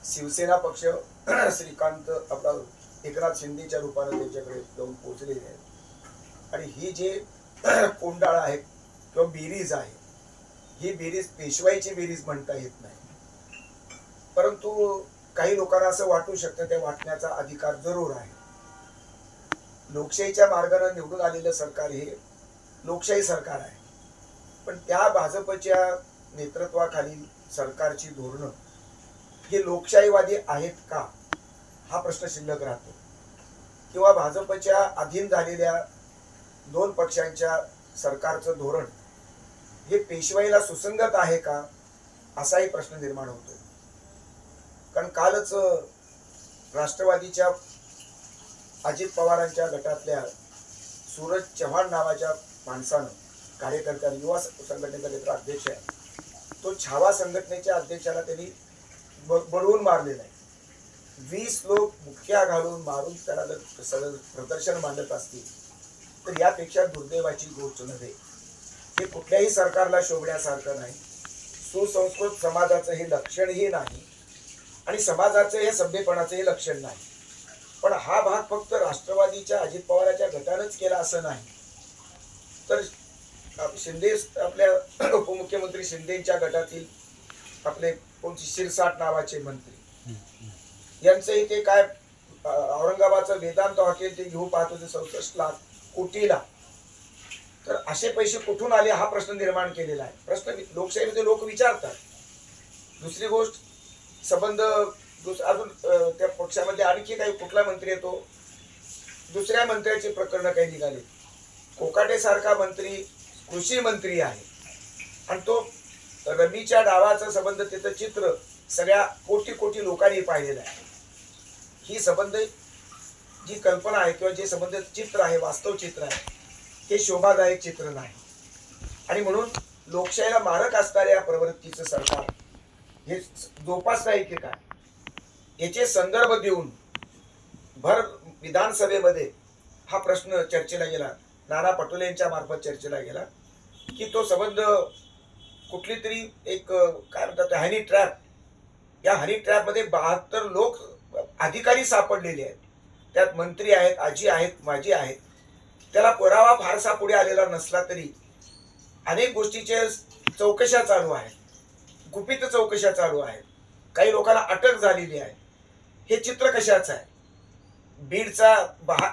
Speaker 4: शिवसेना पक्ष श्रीकांत आपला एकनाथ शिंदेच्या रूपाने त्यांच्याकडे जाऊन पोहोचलेले आहेत. आणि ही जे कोंडाळ आहे किंवा बेरीज आहे, ही बेरीज पेशवाईची बेरीज म्हणता येत नाही. परंतु काही लोकांना असं वाटू शकतं, त्या वाटण्याचा अधिकार जरूर आहे. लोकशाहीच्या मार्गाने निवडून आलेलं सरकार हे लोकशाही सरकार आहे. पण त्या भाजपच्या नेतृत्वाखालील सरकारची धोरणं हे लोकशाहीवादी आहेत का हा प्रश्न शिल्लक राहतो. किंवा भाजपच्या अधीन झालेल्या 2 पक्षांच्या सरकारचं धोरण हे पेशवाईला सुसंगत आहे का असाही प्रश्न निर्माण होतो. कारण कालच राष्ट्रवादीच्या अजित पवारांच्या गटातल्या सूरज चव्हाण नावाच्या माणसानं, कार्यकर्त्यानं, युवा संघटनेचा अध्यक्ष आहे, तो छावा संघटनेच्या अध्यक्षाला त्यांनी बडवून मारलेला आहे. 20 लोक मुख्या घालून मारून त्याला जर सगळं प्रदर्शन मांडत असतील तर यापेक्षा दुर्दैवाची गोष्ट नव्हे. हे कुठल्याही सरकारला शोभण्यासारखं नाही. सुसंस्कृत समाजाचं हे लक्षणही नाही आणि समाजाचं हे सभ्यपणाचं हे लक्षण नाही. पण हा भाग फक्त राष्ट्रवादीच्या अजित पवारांच्या गटानंच केला असं नाही, तर शिंदे, आपल्या उपमुख्यमंत्री शिंदेच्या गटातील आपले कोणती शिरसाट नावाचे मंत्री, यांचं इथे काय औरंगाबादचं वेदांत हॉटेल ते घेऊ पाहत होते 67 लाख कोटीला. तर असे पैसे कुठून आले हा प्रश्न निर्माण केलेला आहे. प्रश्न लोकशाहीमध्ये लोक विचारतात. दुसरी गोष्ट संबंध अजून त्या पक्षामध्ये आणखी काही कुठला मंत्री येतो, दुसऱ्या मंत्र्याचे प्रकरण काही निघाले. कोकाटे सारखा मंत्री कृषी मंत्री आहे आणि तो रमीच्या डावाचा संबंध त्याचं चित्र सगळ्या कोटी कोटी लोकांनी पाहिलेलं आहे. ही संबंध जी कल्पना आहे किंवा जे संबंध चित्र आहे, वास्तव चित्र आहे, हे शोभादायक चित्र नाही. आणि म्हणून लोकशाहीला मारक असणाऱ्या प्रवृत्तीचं सरकार हे जोपासता की काय याचे संदर्भ देऊन भर विधानसभेमध्ये हा प्रश्न चर्चेला गेला. नाना पटोले यांच्या मार्फत चर्चेला गेला की तो संबंध कुठली तरी एक काय म्हणतात हनी ट्रॅप, या हनी ट्रॅपमध्ये 72 लोक अधिकारी सापडलेले आहेत. त्यात मंत्री आहेत, आजी आहेत, माजी आहेत. त्याला पुरावा फारसा पुढे आलेला नसला तरी अनेक गोष्टीचे चौकशा चालू आहेत, गुपित चौकशा चालू आहेत, काही लोकांना अटक झालेली आहे. हे चित्र कशाचं आहे? बीडचा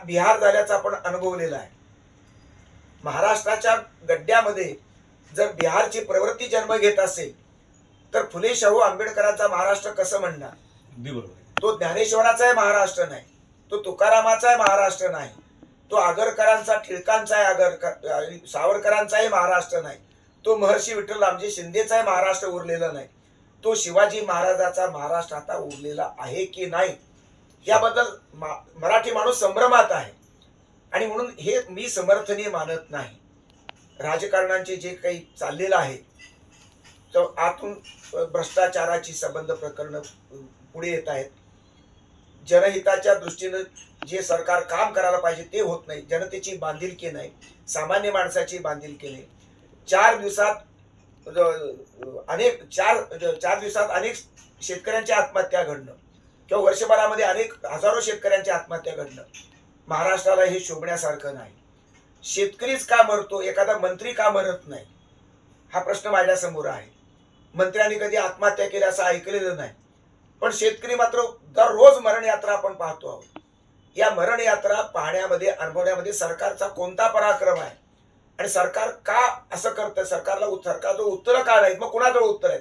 Speaker 4: बिहार झाल्याचा आपण अनुभवलेला आहे. महाराष्ट्राच्या गड्ड्यामध्ये जर बिहारची प्रवृत्ती जन्म घेत असेल तर फुले शाहू आंबेडकरांचा महाराष्ट्र कसं म्हणणार? तो ज्ञानेश्वराचा आहे महाराष्ट्र नाही, तो तुकारामाचा आहे महाराष्ट्र नाही, तो आगरकरांचा टिळकांचा आहे सावरकरांचा आहे महाराष्ट्र नाही, तो महर्षी विठ्ठल रामजी शिंदेचा आहे महाराष्ट्र उरलेला नाही, तो शिवाजी महाराजाचा महाराष्ट्र आता उरलेला आहे की नाही याबद्दल मराठी माणूस संभ्रमात आहे. आणि म्हणून हे मी समर्थनीय मानत नाही. राजकारणांचे जे काही चाललेलं आहे तर आतून भ्रष्टाचाराची संबंध प्रकरण पुढे येत आहेत. जनहिताच्या दृष्टीनं जे सरकार काम करायला पाहिजे ते होत नाही. जनतेची बांधिलकी नाही, सामान्य माणसाची बांधिलकी नाही. 4 दिवसात अनेक शेतकऱ्यांच्या आत्महत्या घडणं किंवा वर्षभरामध्ये अनेक हजारो शेतकऱ्यांच्या आत्महत्या घडणं महाराष्ट्राला हे शोभण्यासारखं नाही. शेतकरीच का मरतो, एखादा मंत्री का मरत नाही हा प्रश्न माझ्या समोर आहे. मंत्र्यांनी कधी आत्महत्या केली असं ऐकलेलं नाही, पण शेतकरी मात्र दररोज मरण यात्रा आपण पाहतो आहोत. या मरण यात्रा पाहण्यामध्ये अनुभवण्यामध्ये सरकारचा कोणता पराक्रम आहे आणि सरकार का असं करतं, सरकारचं उत्तर का नाहीत? मग कुणाजवळ उत्तर आहे?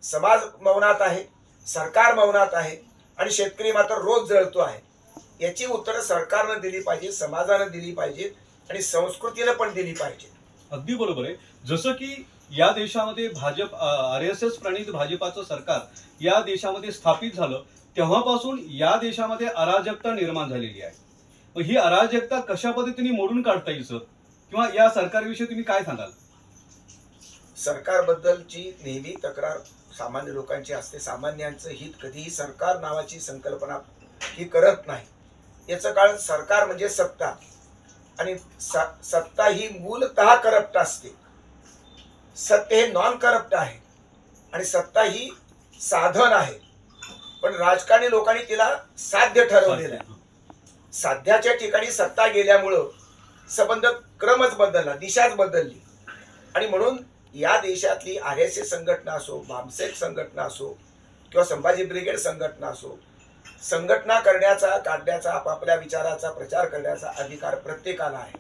Speaker 4: समाज मौनात आहे, सरकार मौनात आहे आणि शेतकरी मात्र रोज जळतो आहे. याची उत्तरं सरकारनं दिली पाहिजे, समाजानं दिली पाहिजे आणि संस्कृतीनं पण दिली पाहिजे.
Speaker 2: अगदी बरोबर आहे. जसं की या देशामध्ये भाजप RSS प्रणित भाजपाचं सरकार या देशामध्ये स्थापित झालं तेव्हापासून या देशामध्ये अराजकता निर्माण झालेली आहे. मग ही अराजकता कशा पद्धतीने मोडून काढता येईल सर, किंवा या सरकारविषयी तुम्ही काय सांगाल?
Speaker 4: सरकारबद्दलची नेहमी तक्रार सामान्य लोकांची असते. सामान्यांचं हित कधीही सरकार नावाची संकल्पना ही करत नाही. याचं कारण सरकार म्हणजे सत्ता आणि सत्ता ही मूलतः करप्ट असते. सत्य हे नॉन करप्ट आहे आणि सत्ता ही साधन आहे, पण राजकारणी लोकांनी तिला साध्य ठरवलेलं आहे. साध्याच्या ठिकाणी सत्ता गेल्यामुळं संबंध क्रमच बदलला, दिशाच बदलली. आणि म्हणून या देशातली RSS संघटना असो, भामसेक संघटना असो किंवा संभाजी ब्रिगेड संघटना असो, संघटना करण्याचा, काढण्याचा, आपापल्या विचाराचा प्रचार करण्याचा अधिकार प्रत्येकाला आहे.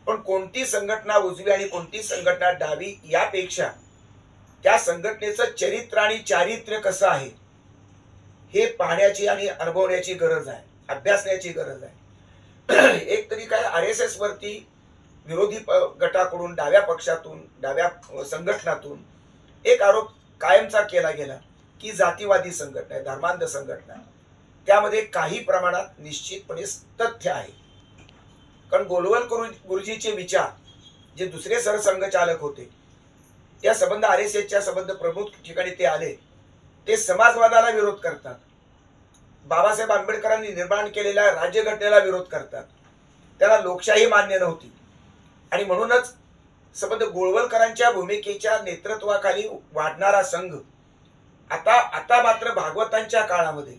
Speaker 4: पण कोणती संघटना उजवी आणि कोणती संघटना डावी यापेक्षा त्या संघटनेचं चरित्र आणि चारित्र्य कसं आहे हे पाहण्याची आणि अनुभवण्याची गरज आहे, अभ्यासण्याची गरज आहे. एक तरी काय RSS वरती विरोधी गटाकडून, डाव्या पक्षातून, डाव्या संघटनातून एक आरोप कायमचा केला गेला की जातीवादी संघटना आहे, धर्मांध संघटना. त्यामध्ये काही प्रमाणात निश्चितपणे तथ्य आहे. कारण गोलवलकर गुरुजीचे विचार जे दुसरे सरसंघचालक होते त्या संबंध RSSच्या संबंध प्रमुख ठिकाणी ते आले, ते समाजवादाला विरोध करतात, बाबासाहेब आंबेडकरांनी निर्माण केलेल्या राज्यघटनेला विरोध करतात. त्याला लोकशाही मान्य नव्हती आणि म्हणूनच संबंध गोळवलकरांच्या भूमिकेच्या नेतृत्वाखाली वाढणारा संघ आता मात्र भागवतांच्या काळामध्ये,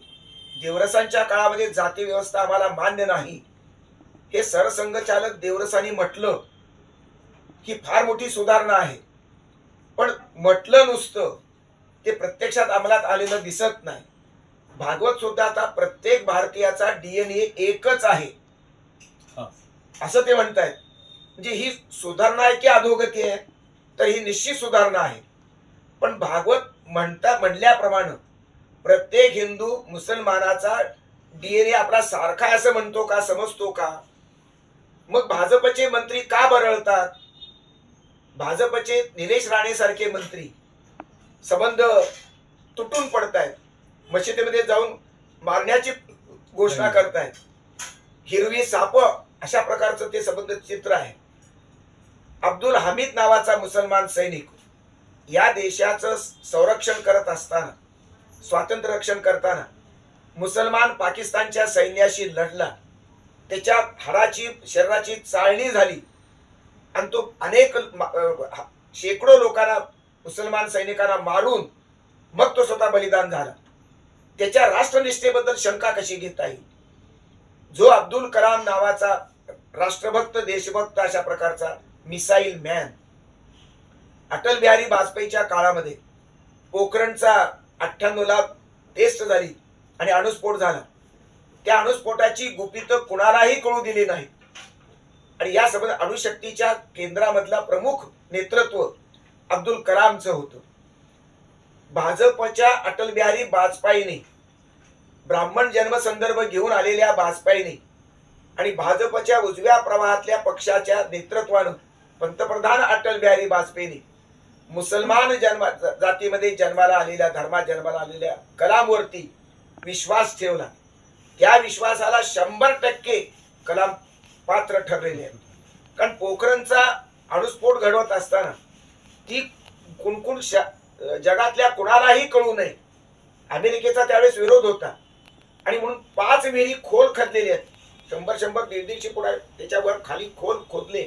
Speaker 4: देवरसांच्या काळामध्ये जाती व्यवस्था आम्हाला मान्य नाही हे सरसंघचालक देवरसांनी म्हटलं ही फार मोठी सुधारणा आहे. पण म्हटलं नुसतं ते प्रत्यक्षात अंमलात आलेलं दिसत नाही. भागवत सुद्धा आता प्रत्येक भारतीयाचा DNA एकच आहे असं ते म्हणतायत. म्हणजे ही सुधारणा आहे की अधोगती आहे? तर ही निश्चित सुधारणा आहे. पण भागवत म्हणल्याप्रमाणे प्रत्येक हिंदू मुसलमानाचा DNA आपला सारखा असं म्हणतो का, समजतो का? मग भाजपचे मंत्री का बरळतात? भाजपचे निलेश राणे सारखे मंत्री संबंध तुटून पडतायत, मशिदीमध्ये जाऊन मारण्याची घोषणा करतायत, हिरवी साप अशा प्रकारचं ते संबंध चित्र आहे. अब्दुल हमीद नावाचा मुसलमान सैनिक या देशाचं संरक्षण करत असताना, स्वातंत्र्य रक्षण करताना मुसलमान पाकिस्तानच्या सैन्याशी लढला. त्याच्या हाडाची शरीराची चाळणी झाली आणि तो अनेक शेकडो लोकांना, मुसलमान सैनिकांना मारून मग तो स्वतः बलिदान झाला. त्याच्या राष्ट्रनिष्ठेबद्दल शंका कशी घेता येईल? जो अब्दुल कलाम नावाचा राष्ट्रभक्त, देशभक्त अशा प्रकारचा मिसाईल मॅन, अटल बिहारी वाजपेयीच्या काळामध्ये पोखरणचा 98ला टेस्ट झाली आणि अणुस्फोट झाला. त्या अणुस्फोटाची गुपित कुणालाही कळू दिली नाही. आणि या संबंध अणुशक्तीच्या केंद्रामधला प्रमुख नेतृत्व अब्दुल कलामचं होतं. भाजपच्या अटल बिहारी वाजपेयीने, ब्राह्मण जन्म संदर्भ घेऊन आलेल्या वाजपेयीने आणि भाजपच्या उजव्या प्रवाहातल्या पक्षाच्या नेतृत्वानं पंतप्रधान अटल बिहारी वाजपेयीने मुसलमान जातीमध्ये जन्माला आलेल्या, धर्मात जन्माला आलेल्या कलामवरती विश्वास ठेवला. त्या विश्वासाला 100% कलाम पात्र ठरलेले आहेत. कारण पोखरणचा अणुस्फोट घडवत असताना ती कुणकुण जगातल्या कुणालाही कळू नये, अमेरिकेचा त्यावेळेस विरोध होता आणि म्हणून 5 विहिरी खोल खोदलेले आहेत. 100-100, 150 फूट त्याच्यावर खाली खोल खोदले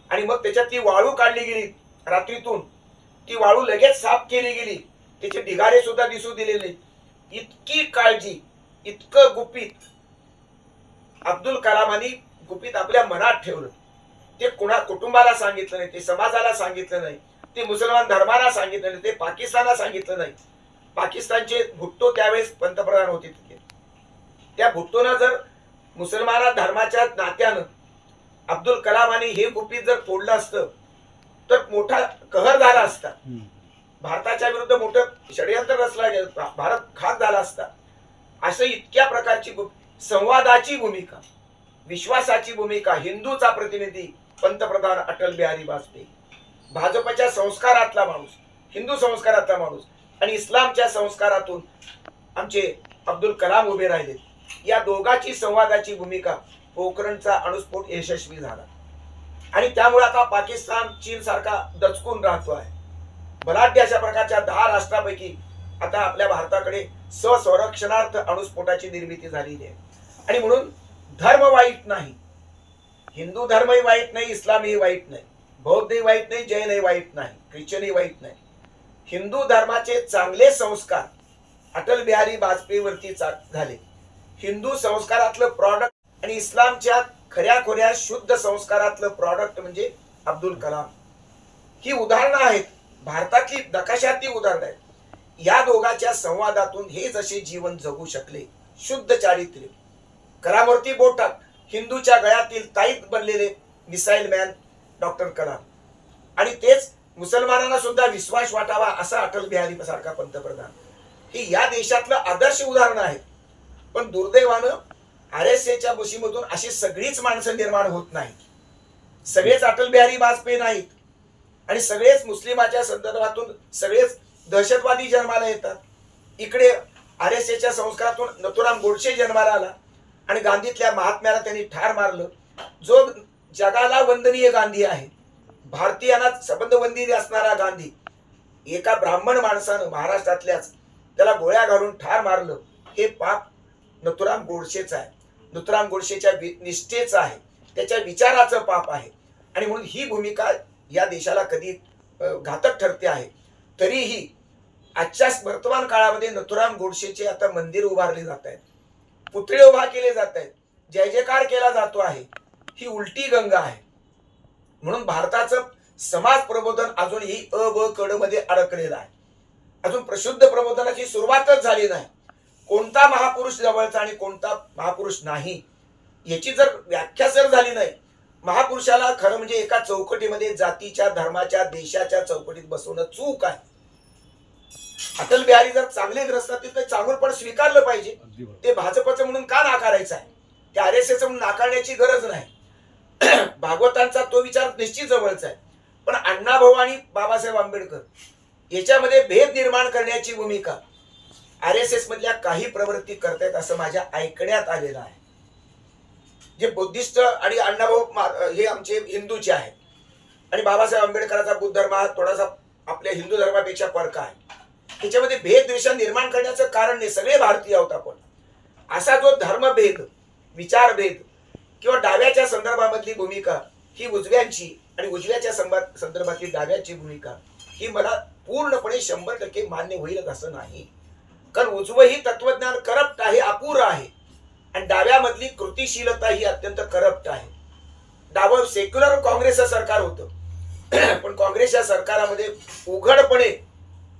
Speaker 4: आणि मग त्याच्यात ती वाळू काढली गेली. रात्रीतून ती वाळू लगेच साफ केली गेली. त्याचे ढिगारे सुद्धा दिसू दिलेले. इतकी काळजी, इतकं गुपित अब्दुल कलामांनी गुपित आपल्या मनात ठेवलं. ते कुणा कुटुंबाला सांगितलं नाही, ते समाजाला सांगितलं नाही, ते मुसलमान धर्माला सांगितलं नाही, ते पाकिस्तानला सांगितलं नाही. पाकिस्तानचे भुट्टो त्यावेळेस पंतप्रधान होते तिथे. त्या भुट्टोनं जर मुसलमान धर्माच्या नात्यानं अब्दुल कलामांनी हे गुपित जर तोडलं असतं तर मोठा कहर झाला असता. भारताच्या विरुद्ध मोठं षडयंत्र रचला गेलं, भारत खाक झाला असता. असं इतक्या प्रकारची संवादाची भूमिका, विश्वासाची भूमिका, हिंदूचा प्रतिनिधी पंतप्रधान अटल बिहारी वाजपेयी, भाजपच्या संस्कारातला माणूस, हिंदू संस्कारातला माणूस आणि इस्लामच्या संस्कारातून आमचे अब्दुल कलाम उभे राहिले. या दोघांची संवादाची भूमिका पोखरणचा अणुस्फोट यशस्वी झाला आणि त्यामुळे आता पाकिस्तान चीन सारखा दचकून राहतो आहे. बलाढ्य अशा प्रकारच्या 10 राष्ट्रांपैकी आता आपल्या भारताकडे संरक्षणार्थ अणुस्फोटाची निर्मिती झालेली आहे. आणि म्हणून धर्म वाईट नाही, हिंदू धर्मही वाईट नाही, इस्लामही वाईट नाही, बौद्धही वाईट नाही, जैनही वाईट नाही, ख्रिश्चनही वाईट नाही. हिंदू धर्माचे चांगले संस्कार अटल बिहारी वाजपेयीवरती झाले. हिंदू संस्कारातलं प्रॉडक्ट आणि इस्लामच्या खऱ्या खोऱ्या शुद्ध संस्कारातलं प्रॉडक्ट म्हणजे अब्दुल कलाम. ही उदाहरणं आहेत, भारतातली नकाशातली उदाहरणं आहेत. या दोघांच्या संवादातून हे जसे जीवन जगू शकले, शुद्ध चारित्र्य, कलामवरती बोटात हिंदूच्या गळ्यातील ताईत बनलेले मिसाईल मॅन डॉक्टर कलाम आणि तेच मुसलमानांना सुद्धा विश्वास वाटावा असा अटल बिहारी सारखा पंतप्रधान. ही या देशातलं आदर्श उदाहरण आहे. पण दुर्दैवानं RSAच्या मुशीमधून अशी सगळीच माणसं निर्माण होत नाहीत. सगळेच अटल बिहारी वाजपेयी नाहीत आणि सगळेच मुस्लिमाच्या संदर्भातून सगळेच दहशतवादी जन्माला येतात. इकडे RSAच्या संस्कारातून नथुराम गोडसे जन्माला आला आणि गांधीतल्या महात्म्याला त्यांनी ठार मारलं. जो जगाला वंदनीय गांधी आहे, भारतीयांना संबंधवंदी असणारा गांधी, एका ब्राह्मण माणसानं महाराष्ट्रातल्याच त्याला गोळ्या घालून ठार मारलं. हे पाप नथुराम गोडसेच आहे, नथुराम गोडसेच्या निष्ठेचं आहे, त्याच्या विचाराचं पाप आहे. आणि म्हणून ही भूमिका या देशाला कधी घातक ठरते आहे. तरीही आजच्या वर्तमान काळामध्ये नथुराम गोडसेचे आता मंदिर उभारले जात आहेत, पुतळे उभा केले जात आहेत, जय जयकार केला जातो आहे. ही उलटी गंगा आहे. म्हणून भारताचं समाज प्रबोधन अजूनही ब कड मध्ये अडकलेलं आहे. अजून प्रशुद्ध प्रबोधनाची सुरुवातच झाली नाही. कोणता महापुरुष जवळचा आणि कोणता महापुरुष नाही याची जर व्याख्या जर झाली नाही, महापुरुषाला खरं म्हणजे एका चौकटीमध्ये जातीच्या, धर्माच्या, देशाच्या चौकटीत बसवणं चूक आहे. अटल बिहारी जर चांगले ग्रस्त असतील तर चांगलं पण स्वीकारलं पाहिजे. ते भाजपचं म्हणून का नाकारायचं आहे? ते RSS म्हणून नाकारण्याची गरज नाही. भागवतांचा तो विचार निश्चित जवळचा आहे. पण अण्णाभाऊ आणि बाबासाहेब आंबेडकर याच्यामध्ये भेद निर्माण करण्याची भूमिका RSS मधल्या काही प्रवृत्ती करतायत असं माझ्या ऐकण्यात आलेलं आहे. जे बुद्धिस्ट आणि अण्णाभाऊ हे आमचे हिंदूचे आहेत आणि बाबासाहेब आंबेडकरांचा बुद्ध धर्म हा थोडासा आपल्या हिंदू धर्मापेक्षा फरक आहे. त्याच्यामध्ये भेद द्वेष निर्माण करण्याचं कारण नाही. सगळे भारतीय आहोत आपण. असा जो धर्मभेद, विचारभेद किंवा डाव्याच्या संदर्भामधली भूमिका ही उजव्यांची आणि उजव्याच्या संदर्भातली डाव्याची भूमिका ही मला पूर्णपणे 100% मान्य होईलच असं नाही. कारण उजवं ही तत्वज्ञान करप्ट आहे, अपुरं आहे आणि डाव्यामधली कृतिशीलता ही अत्यंत करप्ट आहे. डावं सेक्युलर काँग्रेसचं सरकार होतं, पण काँग्रेसच्या सरकारामध्ये उघडपणे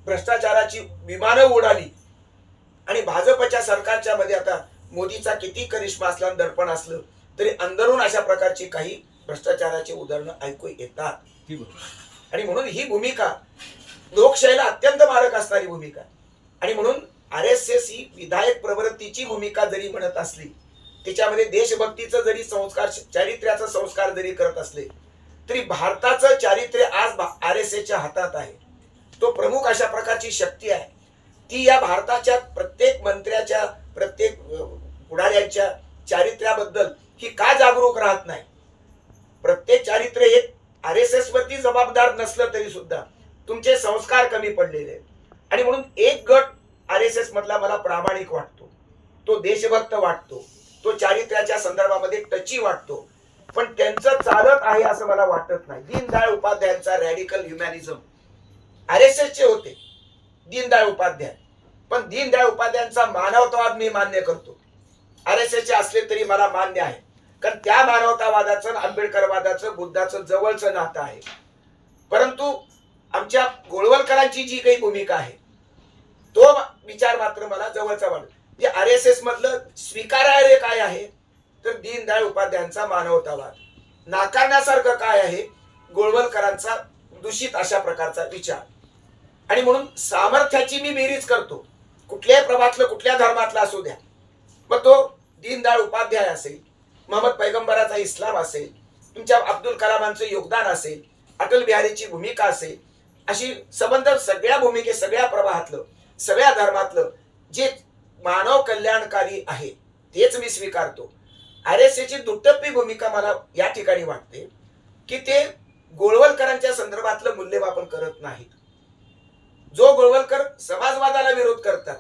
Speaker 4: भ्रष्टाचाराची विमानं उडाली आणि भाजपच्या सरकारच्या मध्ये आता मोदीचा किती करिश्मा असला, दडपण असलं तरी अंदरून अशा प्रकारची काही भ्रष्टाचाराची उदाहरणं ऐकू येतात. आणि म्हणून ही भूमिका लोकशाहीला अत्यंत मारक असणारी भूमिका आणि म्हणून RSS ही विधायक प्रवृत्तीची भूमिका जरी म्हणत असली, त्याच्यामध्ये देशभक्तीचं जरी संस्कार, चारित्र्याचा संस्कार जरी करत असले, तरी भारताचं चारित्र्य आज RSSच्या हातात आहे. तो प्रमुख अशा प्रकारची शक्ती आहे. ती या भारताच्या प्रत्येक मंत्र्याच्या, प्रत्येक पुढाऱ्यांच्या चारित्र्याबद्दल ही का जागरूक राहत नाही? प्रत्येक चारित्र्य हे RSS वरती जबाबदार नसलं तरी सुद्धा तुमचे संस्कार कमी पडलेले आहेत. आणि म्हणून एक गट RSS मधला मला प्रामाणिक वाटतो, तो देशभक्त वाटतो, तो चारित्र्याच्या संदर्भामध्ये टची वाटतो, पण त्यांचं चालत आहे असं मला वाटत नाही. दीनदयाळ उपाध्यायांचा रॅडिकल ह्युमॅनिझम RSSचे होते, दीनदयाळ उपाध्याय. पण दीनदयाळ उपाध्यायांचा मानवतावाद मी मान्य करतो. RSSचे असले तरी मला मान्य आहे, कारण त्या मानवतावादाचं, आंबेडकरवादाचं, बुद्धाचं जवळचं नातं आहे. परंतु आमच्या गोळवलकरांची जी काही भूमिका आहे तो विचार मात्र मला जवळचा वाटतो. जे RSS मधलं स्वीकारार्ह काय आहे तर दीनदयाळ उपाध्यायांचा मानवतावाद, नाकारण्यासारखं काय आहे गोळवलकरांचा दूषित अशा प्रकारचा विचार. आणि म्हणून सामर्थ्याची मी बेरीज करतो, कुठल्याही प्रभातलं, कुठल्या धर्मातला असू द्या, मग तो दीनदयाळ उपाध्याय असेल, मोहम्मद पैगंबराचा इस्लाम असेल, तुमच्या अब्दुल कलामांचं योगदान असेल, अटल बिहारीची भूमिका असेल, अशी संबंध सगळ्या भूमिके, सगळ्या प्रवाहातलं, सगळ्या धर्मातलं जे मानव कल्याणकारी आहे तेच मी स्वीकारतो. RSSची दुटप्पी भूमिका मला या ठिकाणी वाटते की ते गोळवलकरांच्या संदर्भातलं मूल्यमापन करत नाहीत. जो गोळवलकर समाजवादाला विरोध करतात,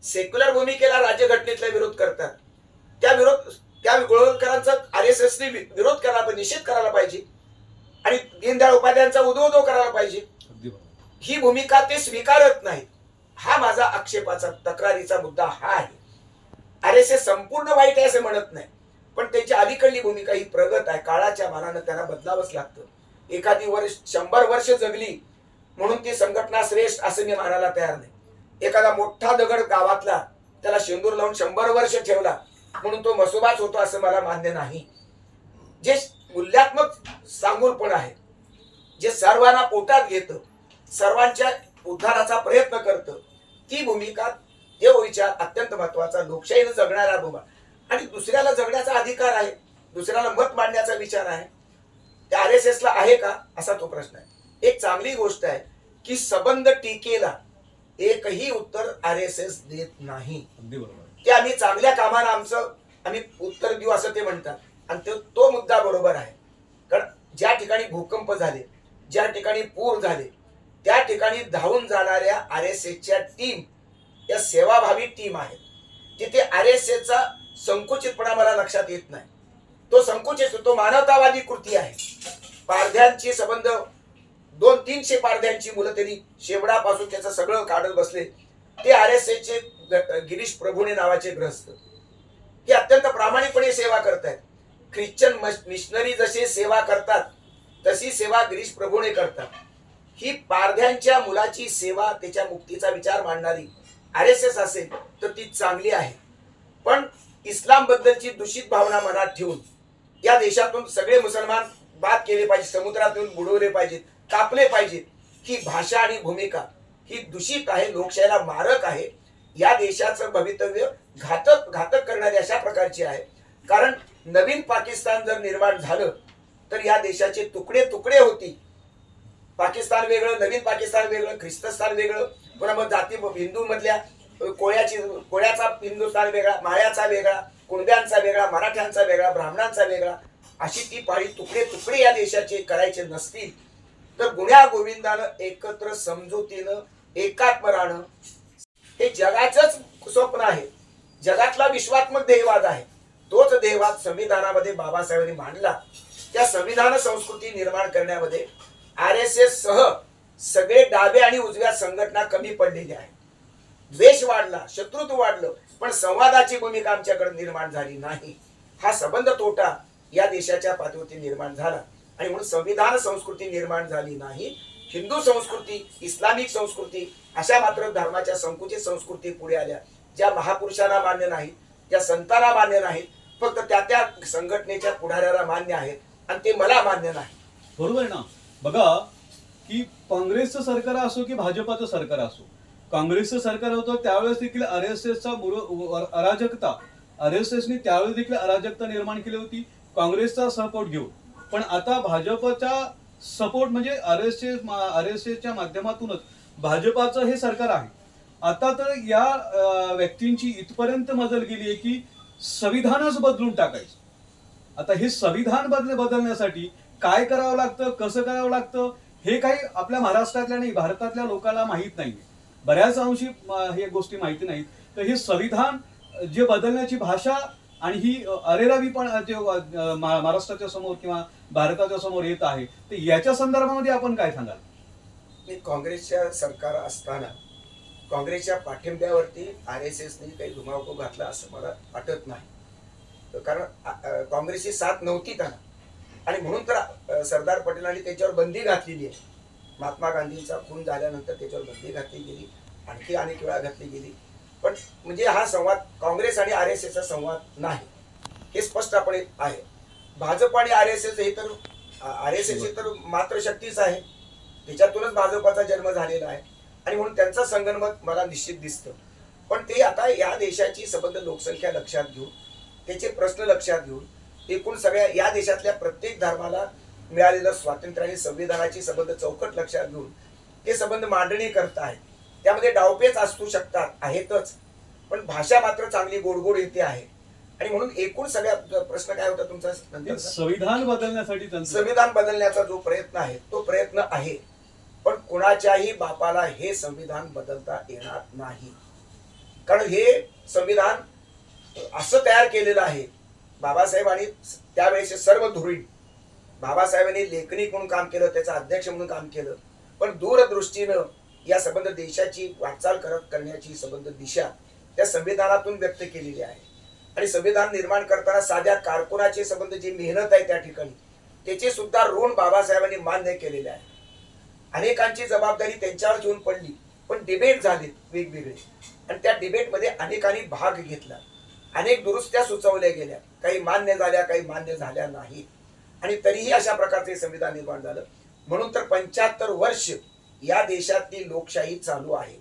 Speaker 4: सेक्युलर भूमिकेला, राज्यघटनेतला विरोध करतात, त्या गोळवलकरांचा RSSने विरोध करायला पाहिजे, निषेध करायला पाहिजे आणि दीनदयाळ उपाध्यायांचा उदो करायला पाहिजे. ही भूमिका ते स्वीकारत नाहीत. हा माझा आक्षेपाचा, तक्रारीचा मुद्दा हा आहे. RSS संपूर्ण वाईट आहे असं म्हणत नाही, पण त्याची अलीकडली भूमिका ही प्रगत आहे. काळाच्या मानानं त्यांना बदलावंच लागतं. एखादी 100 वर्ष जगली म्हणून ती संघटना श्रेष्ठ असं मी म्हणायला तयार नाही. एखादा मोठा दगड गावातला त्याला शेंदूर लावून 100 वर्ष ठेवला म्हणून तो मसोबाच होतो असं मला मान्य नाही. जे मूल्यात्मक सांगून आहे, जे सर्वांना पोटात घेतं, सर्वांच्या उद्धाराचा प्रयत्न करतं, ती भूमिका, तो विचार अत्यंत महत्वाचा, लोकशाहीनं जगणारा भूमा. आणि दुसऱ्याला जगण्याचा अधिकार आहे, दुसऱ्याला मत मांडण्याचा विचार आहे, त्या RSSला आहे का असा तो प्रश्न आहे. एक चांगली गोष्ट आहे की सबंध टीकेला एकही उत्तर RSS देत नाही. ते आम्ही चांगल्या कामाला आम्ही उत्तर देऊ असं ते म्हणतात आणि तो मुद्दा बरोबर आहे. कारण ज्या ठिकाणी भूकंप झाले, ज्या ठिकाणी पूर झाले, त्या ठिकाणी धावून जाणाऱ्या RSSच्या टीम या सेवाभावी टीम आहेत. तिथे RSSचा संकुचितपणा मला लक्षात येत नाही. तो संकुचित, तो मानवतावादी कृती आहे. पारध्यांची संबंध 200-300 पारध्यांची मुलं त्यांनी शेवडापासून त्याचं सगळं काढत बसले. ते RSSचे गिरीश प्रभुणे नावाचे ग्रस्त, हे अत्यंत प्रामाणिकपणे सेवा करतायत. ख्रिश्चन मिशनरी जसे सेवा करतात तशी सेवा गिरीश प्रभुणे करतात. ही पारध्यांच्या मुलाची सेवा, त्याच्या मुक्तीचा विचार मांडणारी RSS असेल तर ती चांगली आहे, पण इस्लाम बद्दलची दूषित भावना मनात ठेवून या देशातून सगळे मुसलमान बाद केले पाहिजे, समुद्रात येऊन बुडवले पाहिजेत, कापले पाहिजेत, ही भाषा आणि भूमिका ही दूषित आहे, लोकशाहीला मारक आहे, या देशाचं भवितव्य घातक करणारी अशा प्रकारची आहे. कारण नवीन पाकिस्तान जर निर्माण झालं तर या देशाचे तुकडे तुकडे होतील. पाकिस्तान वेगळं, नवीन पाकिस्तान वेगळं, ख्रिस्तस्थान वेगळं, पुन्हा मग जाती हिंदू मधल्या कोळ्याचा हिंदुस्थान वेगळा, माळ्याचा वेगळा, कुणब्यांचा वेगळा, मराठ्यांचा वेगळा, ब्राह्मणांचा वेगळा, अशी ती पाळी तुकडे तुकडे या देशाचे करायचे नसतील तर गुण्या गोविंदानं एकत्र समजुतीनं एकात्म राहणं हे जगाचंच स्वप्न आहे. जगातला विश्वात्मक ध्येयवाद आहे. तोच ध्येयवाद संविधानामध्ये बाबासाहेबांनी मांडला. त्या संविधान संस्कृती निर्माण करण्यामध्ये RSS सह सगळे डावे आणि उजव्या संघटना कमी पडलेल्या आहेत. द्वेष वाढला, शत्रुत्व वाढलं, पण संवादाची भूमिका आमच्याकडे निर्माण झाली नाही. हा संबंध तोटा या देशाच्या पातळीवरती निर्माण झाला आणि म्हणून संविधान संस्कृती निर्माण झाली नाही. हिंदू संस्कृती, इस्लामिक संस्कृती अशा मात्र धर्माच्या संकुचित संस्कृती पुढे आल्या, ज्या महापुरुषांना मान्य नाहीत, त्या संतांना मान्य नाहीत, फक्त त्या संघटनेच्या पुढाऱ्याला मान्य आहेत आणि ते मला मान्य नाही.
Speaker 2: बरोबर आहे ना. बघा की काँग्रेसचं सरकार असो की भाजपाचं सरकार असो, काँग्रेसचं सरकार होतं त्यावेळेस देखील RSSचा अराजकता, RSSने त्यावेळेस देखील अराजकता निर्माण केली होती काँग्रेसचा सपोर्ट घेऊन. पण आता भाजपचा सपोर्ट म्हणजे RSSच्या माध्यमातूनच भाजपाचं हे सरकार आहे. आता तर या व्यक्तींची इथपर्यंत मजल गेली आहे की संविधानच बदलून टाकायचं. आता हे संविधान बदलण्यासाठी काय करावं लागतं, कसं करावं लागतं हे काही आपल्या महाराष्ट्रातल्या नाही, भारतातल्या लोकांना माहीत नाही. बऱ्याच अंशी हे गोष्टी माहिती नाहीत. तर हे संविधान जे बदलण्याची भाषा आणि ही अरेरावी पण जे महाराष्ट्राच्या समोर किंवा भारताच्या समोर येत आहे, तर याच्या संदर्भामध्ये आपण काय सांगाल?
Speaker 4: काँग्रेसच्या सरकार असताना काँग्रेसच्या पाठिंब्यावरती RSSने काही धुमाकूळ घातला असं मला वाटत नाही. कारण काँग्रेसची साथ नव्हती त्यांना आणि म्हणून तर सरदार पटेलांनी त्याच्यावर बंदी घातलेली आहे. महात्मा गांधींचा खून झाल्यानंतर त्याच्यावर बंदी घातली गेली, आणखी अनेक वेळा घातली गेली. पण म्हणजे हा संवाद काँग्रेस आणि RSSचा संवाद नाही, हे स्पष्टपणे आहे. भाजप आणि RSS हे तर RSS हे तर मात्र शक्तीच आहे, त्याच्यातूनच भाजपाचा जन्म झालेला आहे आणि म्हणून त्यांचा संगनमत मला निश्चित दिसतं. पण ते आता या देशाची संबंध लोकसंख्या लक्षात घेऊन, त्याचे प्रश्न लक्षात घेऊन, एकूण सगळ्या या देशातल्या प्रत्येक धर्माला मिळालेलं स्वातंत्र्य आणि संविधानाची संबंध चौकट लक्षात घेऊन ते संबंध मांडणी करत आहेत. त्यामध्ये डावपेच असू शकतात, आहेतच, पण भाषा मात्र चांगली गोडगोड येते आहे. आणि म्हणून एकूण सगळ्या प्रश्न काय होता तुमचा नंतर,
Speaker 2: संविधान बदलण्यासाठी
Speaker 4: संविधान बदलण्याचा जो प्रयत्न आहे तो प्रयत्न आहे, पण कुणाच्याही बापाला हे संविधान बदलता येणार नाही. कारण हे संविधान असं तयार केलेलं आहे. बाबासाहेबांनी त्यावेळेस सर्व धुरीण, बाबासाहेबांनी लेखनिक म्हणून काम केलं, त्याचा अध्यक्ष म्हणून काम केलं, पण दूरदृष्टीनं या संबंध देशाची वाटचाल करण्याची संबंध दिशा त्या संविधानातून व्यक्त केलेली आहे. आणि संविधान निर्माण करताना साध्या कारकुनाचे संबंध जी मेहनत आहे त्या ठिकाणी त्याचे सुद्धा ऋण बाबासाहेबांनी मान्य केलेले आहे. अनेकांची जबाबदारी त्यांच्यावर घेऊन पडली, पण डिबेट झाले वेगवेगळे आणि त्या डिबेटमध्ये अनेकांनी भाग घेतला, अनेक दुरुस्त्या सुचवल्या गेल्या, काही मान्य झाल्या, काही मान्य झाल्या नाही आणि तरीही अशा प्रकारचे संविधान निर्माण झालं. म्हणून तर 75 वर्ष या देशातली लोकशाही चालू आहे.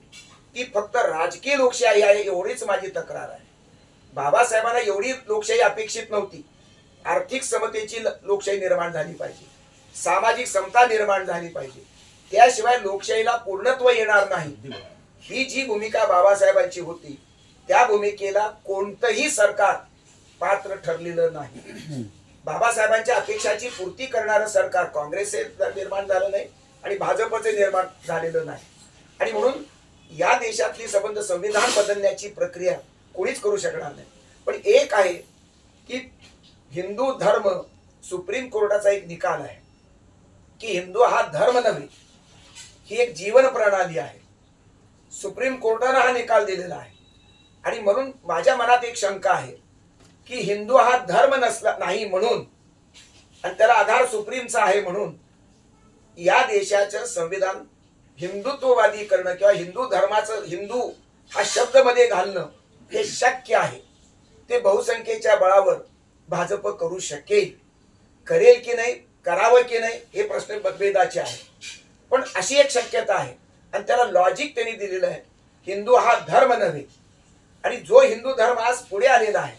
Speaker 4: ती फक्त राजकीय लोकशाही आहे एवढीच माझी तक्रार आहे. बाबासाहेबांना एवढी लोकशाही अपेक्षित नव्हती. आर्थिक समतेची लोकशाही निर्माण झाली पाहिजे, सामाजिक समता निर्माण झाली पाहिजे, त्याशिवाय लोकशाहीला पूर्णत्व येणार नाही. ही जी भूमिका बाबासाहेबांची होती त्या भूमिकेला कोणतंही सरकार पात्र ठरलेलं नाही. बाबासाहेबांच्या अपेक्षाची पूर्ती करणारं सरकार काँग्रेसचे निर्माण झालं नाही आणि भाजपचे निर्माण झालेलं नाही. आणि म्हणून या देशातली संबंध संविधान बदलण्याची प्रक्रिया कोणीच करू शकणार नाही. पण एक आहे की हिंदू धर्म, सुप्रीम कोर्टाचा एक निकाल आहे की हिंदू हा धर्म नव्हे, ही एक जीवन प्रणाली आहे. सुप्रीम कोर्टाने हा निकाल दिलेला आहे. आणि म्हणून माझ्या मनात एक शंका आहे की हिंदू हा धर्म नसला नाही म्हणून आणि त्याला आधार सुप्रीमचा आहे म्हणून या देशाचं संविधान हिंदुत्ववादी करणं किंवा हिंदू धर्माचं हिंदू हा शब्द मध्ये घालणं हे शक्य आहे. ते बहुसंख्येच्या बळावर भाजप करू शकेल. करेल की नाही, करावं की नाही हे प्रश्न मतभेदाचे आहे. पण अशी एक शक्यता आहे आणि त्याला लॉजिक त्यांनी दिलेलं आहे. हिंदू हा धर्म नव्हे. आणि जो हिंदू धर्म आज पुढे आलेला आहे,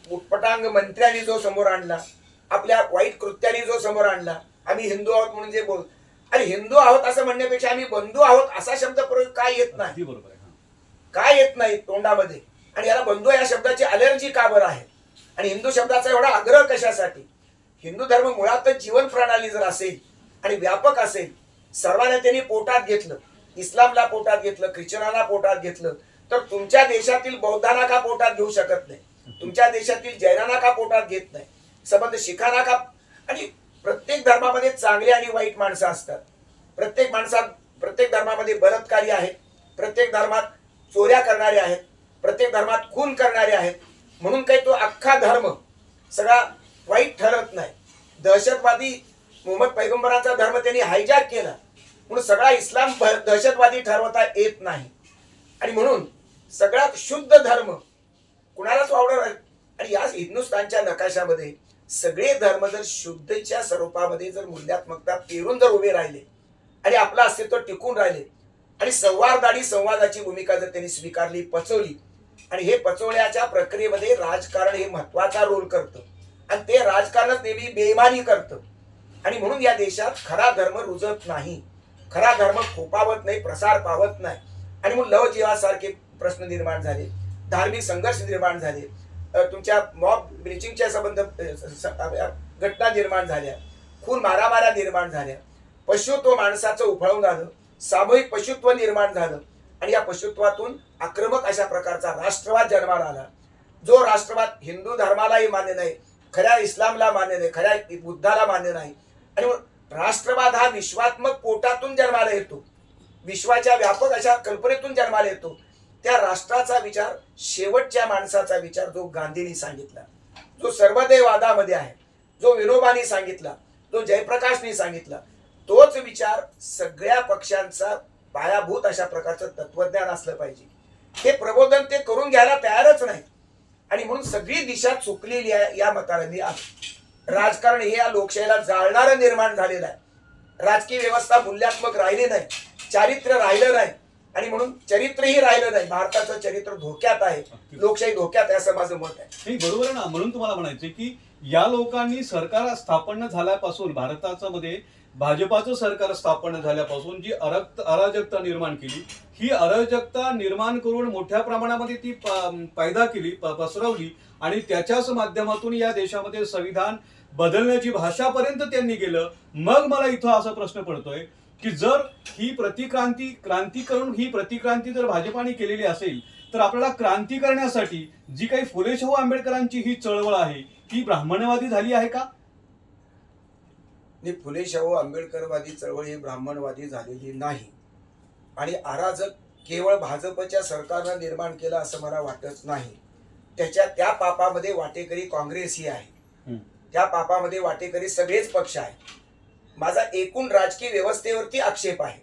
Speaker 4: उटपटांग मंत्र्यांनी जो समोर आणला, आपल्या वाईट कृत्याने जो समोर आणला, आम्ही हिंदू आहोत म्हणून जे बोल, अरे हिंदू आहोत असं म्हणण्यापेक्षा आम्ही बंधू आहोत असा शब्द प्रयोग काय येत नाही?
Speaker 2: बरोबर आहे.
Speaker 4: काय येत नाही तोंडामध्ये? आणि याला बंधू या शब्दाची अलर्जी का बरं आहे? आणि हिंदू शब्दाचा एवढा आग्रह कशासाठी? हिंदू धर्म मुळातच जीवन प्रणाली जर असेल आणि व्यापक असेल, सर्वांना त्यांनी पोटात घेतलं, इस्लामला पोटात घेतलं, ख्रिश्चनाला पोटात घेतलं, तर तुमच्या देशातील बौद्धांना का पोटात घेऊ शकत नाही? तुमच्या देशातील जैनांना का पोटात घेत नाही? संबंध शिखांना का? आणि प्रत्येक धर्मामध्ये चांगली आणि वाईट माणसं असतात. प्रत्येक धर्मामध्ये बलात्कारी आहेत, प्रत्येक धर्मात चोऱ्या करणारे आहेत, प्रत्येक धर्मात खून करणारे आहेत. म्हणून काही तो अख्खा धर्म सगळा वाईट ठरत नाही. दहशतवादी मोहम्मद पैगंबरांचा धर्म त्यांनी हायजॅक केला म्हणून सगळा इस्लाम दहशतवादी ठरवता येत नाही. आणि म्हणून सगळ्यात शुद्ध धर्म कुणालाच आवडणार. आणि या हिंदुस्थानच्या नकाशामध्ये सगळे धर्म जर शुद्धच्या स्वरूपामध्ये जर मूल्यात्मकता पेरून जर उभे राहिले आणि आपलं अस्तित्व टिकून राहिले आणि संवादाची भूमिका जर त्यांनी स्वीकारली, पचवली, आणि हे पचवण्याच्या प्रक्रियेमध्ये राजकारण हे महत्वाचा रोल करतं आणि ते राजकारणच नेहमी बेईमानी करतं. आणि म्हणून या देशात खरा धर्म रुजत नाही, खरा धर्म खोपावत नाही, प्रसार पावत नाही. आणि मग लव जिहासारखे प्रश्न निर्माण झाले, धार्मिक संघर्ष निर्माण झाले, तुमच्या मॉब ब्लिचिंगच्या संबंध घटना निर्माण झाल्या, खून मारामाऱ्या निर्माण झाल्या, पशुत्व माणसाचं उफाळून आलं, सामूहिक पशुत्व निर्माण झालं. आणि या पशुत्वातून आक्रमक अशा प्रकारचा राष्ट्रवाद जन्माला आला, जो राष्ट्रवाद हिंदू धर्मालाही मान्य नाही, खऱ्या इस्लामला मान्य नाही, खऱ्या बुद्धाला मान्य नाही. आणि राष्ट्रवाद हा विश्वात्मक पोटातून जन्माला येतो, विश्वाच्या व्यापक अशा कल्पनेतून जन्माला येतो. त्या राष्ट्राचा विचार, शेवटच्या माणसाचा विचार जो गांधींनी सांगितला, जो सर्वदेवादामध्ये आहे, जो विनोबांनी सांगितला, जो जयप्रकाशनी सांगितला, तोच विचार सगळ्या पक्षांचा पायाभूत अशा प्रकारचं तत्वज्ञान असलं पाहिजे. हे प्रबोधन ते करून घ्यायला तयारच नाही. आणि म्हणून सगळी दिशा चुकलेली आहे या मताला मी आहे. राजकारण हे या लोकशाहीला जाळणारं निर्माण झालेलं आहे. राजकीय व्यवस्था मूल्यात्मक राहिली नाही, चारित्र्य राहिलं नाही. आणि म्हणून चरित्रही राहिलं नाही. भारताचं चरित्र धोक्यात आहे, लोकशाही धोक्यात आहे असं माझं मत आहे.
Speaker 2: नाही, बरोबर आहे ना. म्हणून तुम्हाला म्हणायचं की या लोकांनी सरकार स्थापन झाल्यापासून, भारताचं मध्ये भाजपाचं सरकार स्थापन झाल्यापासून जी अराजकता निर्माण केली, ही अराजकता निर्माण करून मोठ्या प्रमाणामध्ये ती पैदा केली, पसरवली, आणि त्याच्याच माध्यमातून या देशामध्ये संविधान बदलण्याची भाषापर्यंत त्यांनी गेलं. मग मला इथं असा प्रश्न पडतोय की जर ही क्रांती जर भाजपाने केलेली असेल, तर आपल्याला क्रांती करण्यासाठी जी काही फुले शाहू आंबेडकरांची ही चळवळ आहे, ती ब्राह्मणवादी झाली आहे का?
Speaker 4: फुले शाहू आंबेडकरवादी चळवळ ही ब्राह्मणवादी झालेली नाही. आणि अराजक केवळ भाजपच्या सरकारनं निर्माण केलं असं मला वाटत नाही. त्या पापामध्ये वाटेकरी काँग्रेसही आहे, त्या पापामध्ये वाटेकरी सगळेच पक्ष आहेत. माझा एकूण राजकीय व्यवस्थेवरती आक्षेप आहे.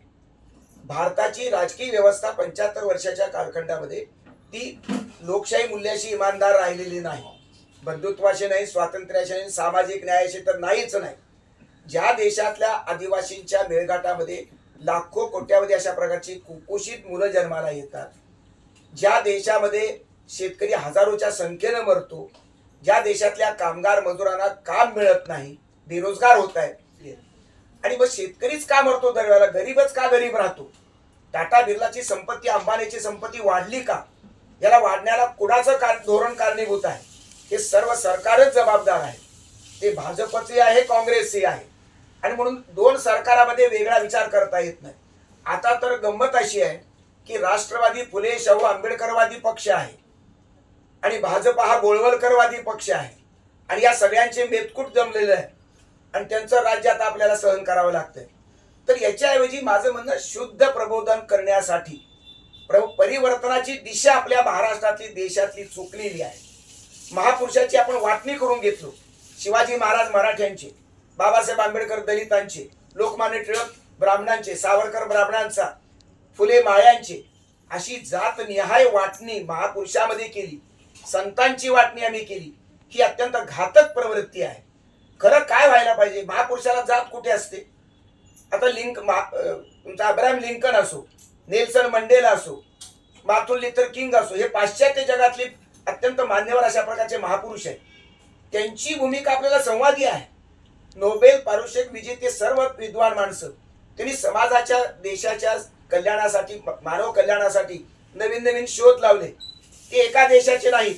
Speaker 4: भारताची राजकीय व्यवस्था 75 वर्षाच्या कालखंडामध्ये ती लोकशाही मूल्याशी इमानदार राहिलेली नाही, बंधुत्वाशी नाही, स्वातंत्र्याशी नाही, सामाजिक न्यायाशी तर नाहीच नाही. ज्या देशातल्या आदिवासींच्या मेळघाटामध्ये लाखो कोट्यावधी अशा प्रकारची कुपोषित मुलं जन्माला येतात, ज्या देशामध्ये शेतकरी हजारोच्या संख्येनं मरतो, ज्या देशातल्या कामगार मजुरांना काम मिळत नाही, बेरोजगार होत आहेत, आणि मग शेतकरीच का मरतो दरवेळेला, गरीबच का गरीब राहतो? टाटा बिर्लाची संपत्ती, अंबानीची संपत्ती वाढली का? याला वाढण्याला कुणाचं धोरण कारणीभूत आहे? हे सर्व सरकारच जबाबदार आहे. ते भाजपचे आहे, काँग्रेसचे आहे. आणि म्हणून दोन सरकारामध्ये वेगळा विचार करता येत नाही. आता तर गंमत अशी आहे की राष्ट्रवादी फुले शाहू आंबेडकरवादी पक्ष आहे आणि भाजप हा गोळवलकरवादी पक्ष आहे, आणि या सगळ्यांचे मेतकूट जमलेलं आहे आणि त्यांचं राज्य आता आपल्याला सहन करावं लागतंय. तर याच्याऐवजी माझं म्हणणं, शुद्ध प्रबोधन करण्यासाठी परिवर्तनाची दिशा आपल्या महाराष्ट्रातली, देशातली चुकलेली आहे. महापुरुषाची आपण वाटणी करून घेतलो. शिवाजी महाराज मराठ्यांचे, बाबासाहेब आंबेडकर दलितांचे, लोकमान्य टिळक ब्राह्मणांचे, सावरकर ब्राह्मणांचा, फुले माळ्यांचे, अशी जात निहाय वाटणी महापुरुषामध्ये केली, संतांची वाटणी आम्ही केली, ही अत्यंत घातक प्रवृत्ती आहे. खरं काय व्हायला पाहिजे? महापुरुषाला जात कुठे असते? आता तुमचा अब्राहम लिंकन असो, नेल्सन मंडेला असो, मार्टिन लुथर किंग असो, हे पाश्चात्य जगातले अत्यंत मान्यवर अशा प्रकारचे महापुरुष आहेत. त्यांची भूमिका आपल्याला संवादी आहे. नोबेल पारितोषिक विजेते सर्व विद्वान माणसं त्यांनी समाजाच्या, देशाच्या कल्याणासाठी, मानव कल्याणासाठी नवीन नवीन शोध लावले. ते एका देशाचे नाहीत,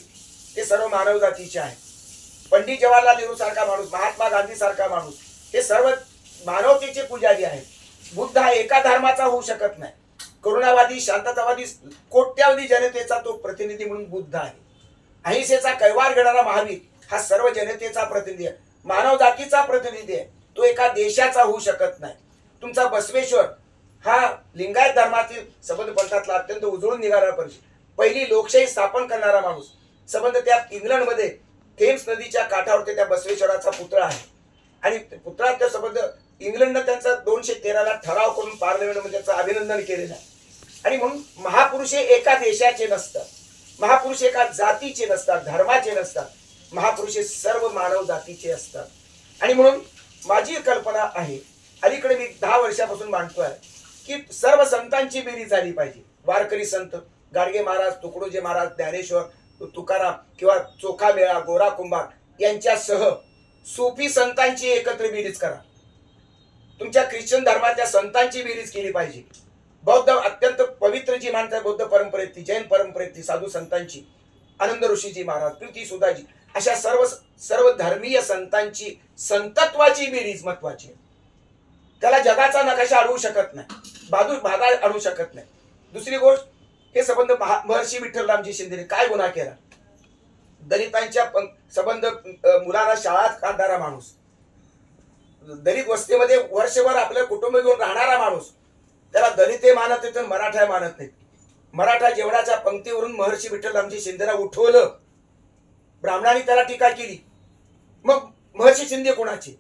Speaker 4: ते सर्व मानव जातीचे आहेत. पंडित जवाहरलाल नेहरू सारखा माणूस, महात्मा गांधी सारखा माणूस, हे सर्व मानवतेचे पुजारी आहेत. बुद्ध हा एका धर्माचा होऊ शकत नाही. करुणावादी, शांततावादी, कोट्यावधी जनतेचा तो प्रतिनिधी म्हणून बुद्ध आहे. अहिंसेचा कैवार घेणारा महावीर हा सर्व जनतेचा प्रतिनिधी आहे, मानव जातीचा प्रतिनिधी आहे. तो एका देशाचा होऊ शकत नाही. तुमचा बसवेश्वर हा लिंगायत धर्मातील संबंध पंथातला अत्यंत उजळून निघाला पाहिजे. पहिली लोकशाही स्थापन करणारा माणूस. संबंध त्या इंग्लंडमध्ये थेम्स नदीच्या काठावरती त्या बसवेश्वराचा पुतळा आहे आणि पुतळाचा संबंध इंग्लंडनं त्यांचा 213ला ठराव करून पार्लमेंटमध्ये त्याचं अभिनंदन केलेलं आहे. आणि म्हणून महापुरुष हे एका देशाचे नसतात, महापुरुष एका जातीचे नसतात, धर्माचे नसतात. महापुरुष हे सर्व मानव जातीचे असतात. आणि म्हणून माझी कल्पना आहे, अलीकडे मी 10 वर्षापासून मांडतोय की सर्व संतांची बेरीज झाली पाहिजे. वारकरी संत, गाडगे महाराज, तुकडोजी महाराज, ज्ञानेश्वर, तुकाराम किंवा चोखा मेळा, गोरा कुंभार यांच्यासह सूफी संतांची एकत्र बेरीज करा. तुमच्या ख्रिश्चन धर्माच्या संतांची बेरीज केली पाहिजे. बौद्ध अत्यंत पवित्र जी माणसं बौद्ध परंपरेतली, जैन परंपरेतली साधू संतांची, आनंद ऋषीजी महाराज, प्रीती सुधाजी, अशा सर्व धर्मीय संतांची संतत्वाची बेरीज महत्वाची आहे. त्याला जगाचा नकाशा अडवू शकत नाही, भागा अडवू शकत नाही. दुसरी गोष्ट, हे संबंध महर्षी विठ्ठलरामजी शिंदे काय गुन्हा केला? दलितांच्या संबंध मुलांना शाळात काढणारा माणूस, दलित वस्तीमध्ये वर्षभर आपलं कुटुंब घेऊन राहणारा माणूस, त्याला दलित मानत नाही तर मराठा मानत नाही. मराठा जेवणाच्या पंक्तीवरून महर्षी विठ्ठलरामजी शिंदेला उठवलं, ब्राह्मणांनी त्याला टीका केली. मग महर्षी शिंदे कोणाचे?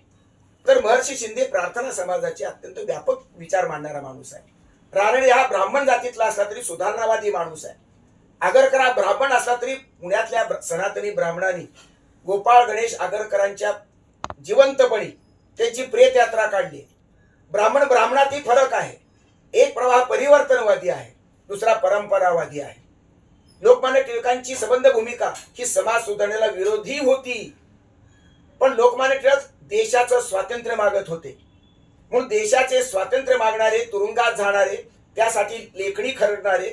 Speaker 4: तर महर्षी शिंदे प्रार्थना समाजाचे अत्यंत व्यापक विचार मांडणारा माणूस आहे. रानडे हा ब्राह्मण जातीतला असला तरी सुधारणावादी माणूस आहे. आगरकर हा ब्राह्मण असला तरी पुण्यातल्या सनातनी ब्राह्मणांनी गोपाळ गणेश आगरकरांच्या जिवंतपणी त्यांची प्रेत यात्रा काढली. ब्राह्मणातही फरक आहे. एक प्रवाह परिवर्तनवादी आहे, दुसरा परंपरावादी आहे. लोकमान्य टिळकांची संबंध भूमिका ही समाज सुधारणेला विरोधी होती, पण लोकमान्य टिळक देशाचं स्वातंत्र्य मागत होते. म्हणून देशाचे स्वातंत्र्य मागणारे, तुरुंगात जाणारे, त्यासाठी लेखणी खरडणारे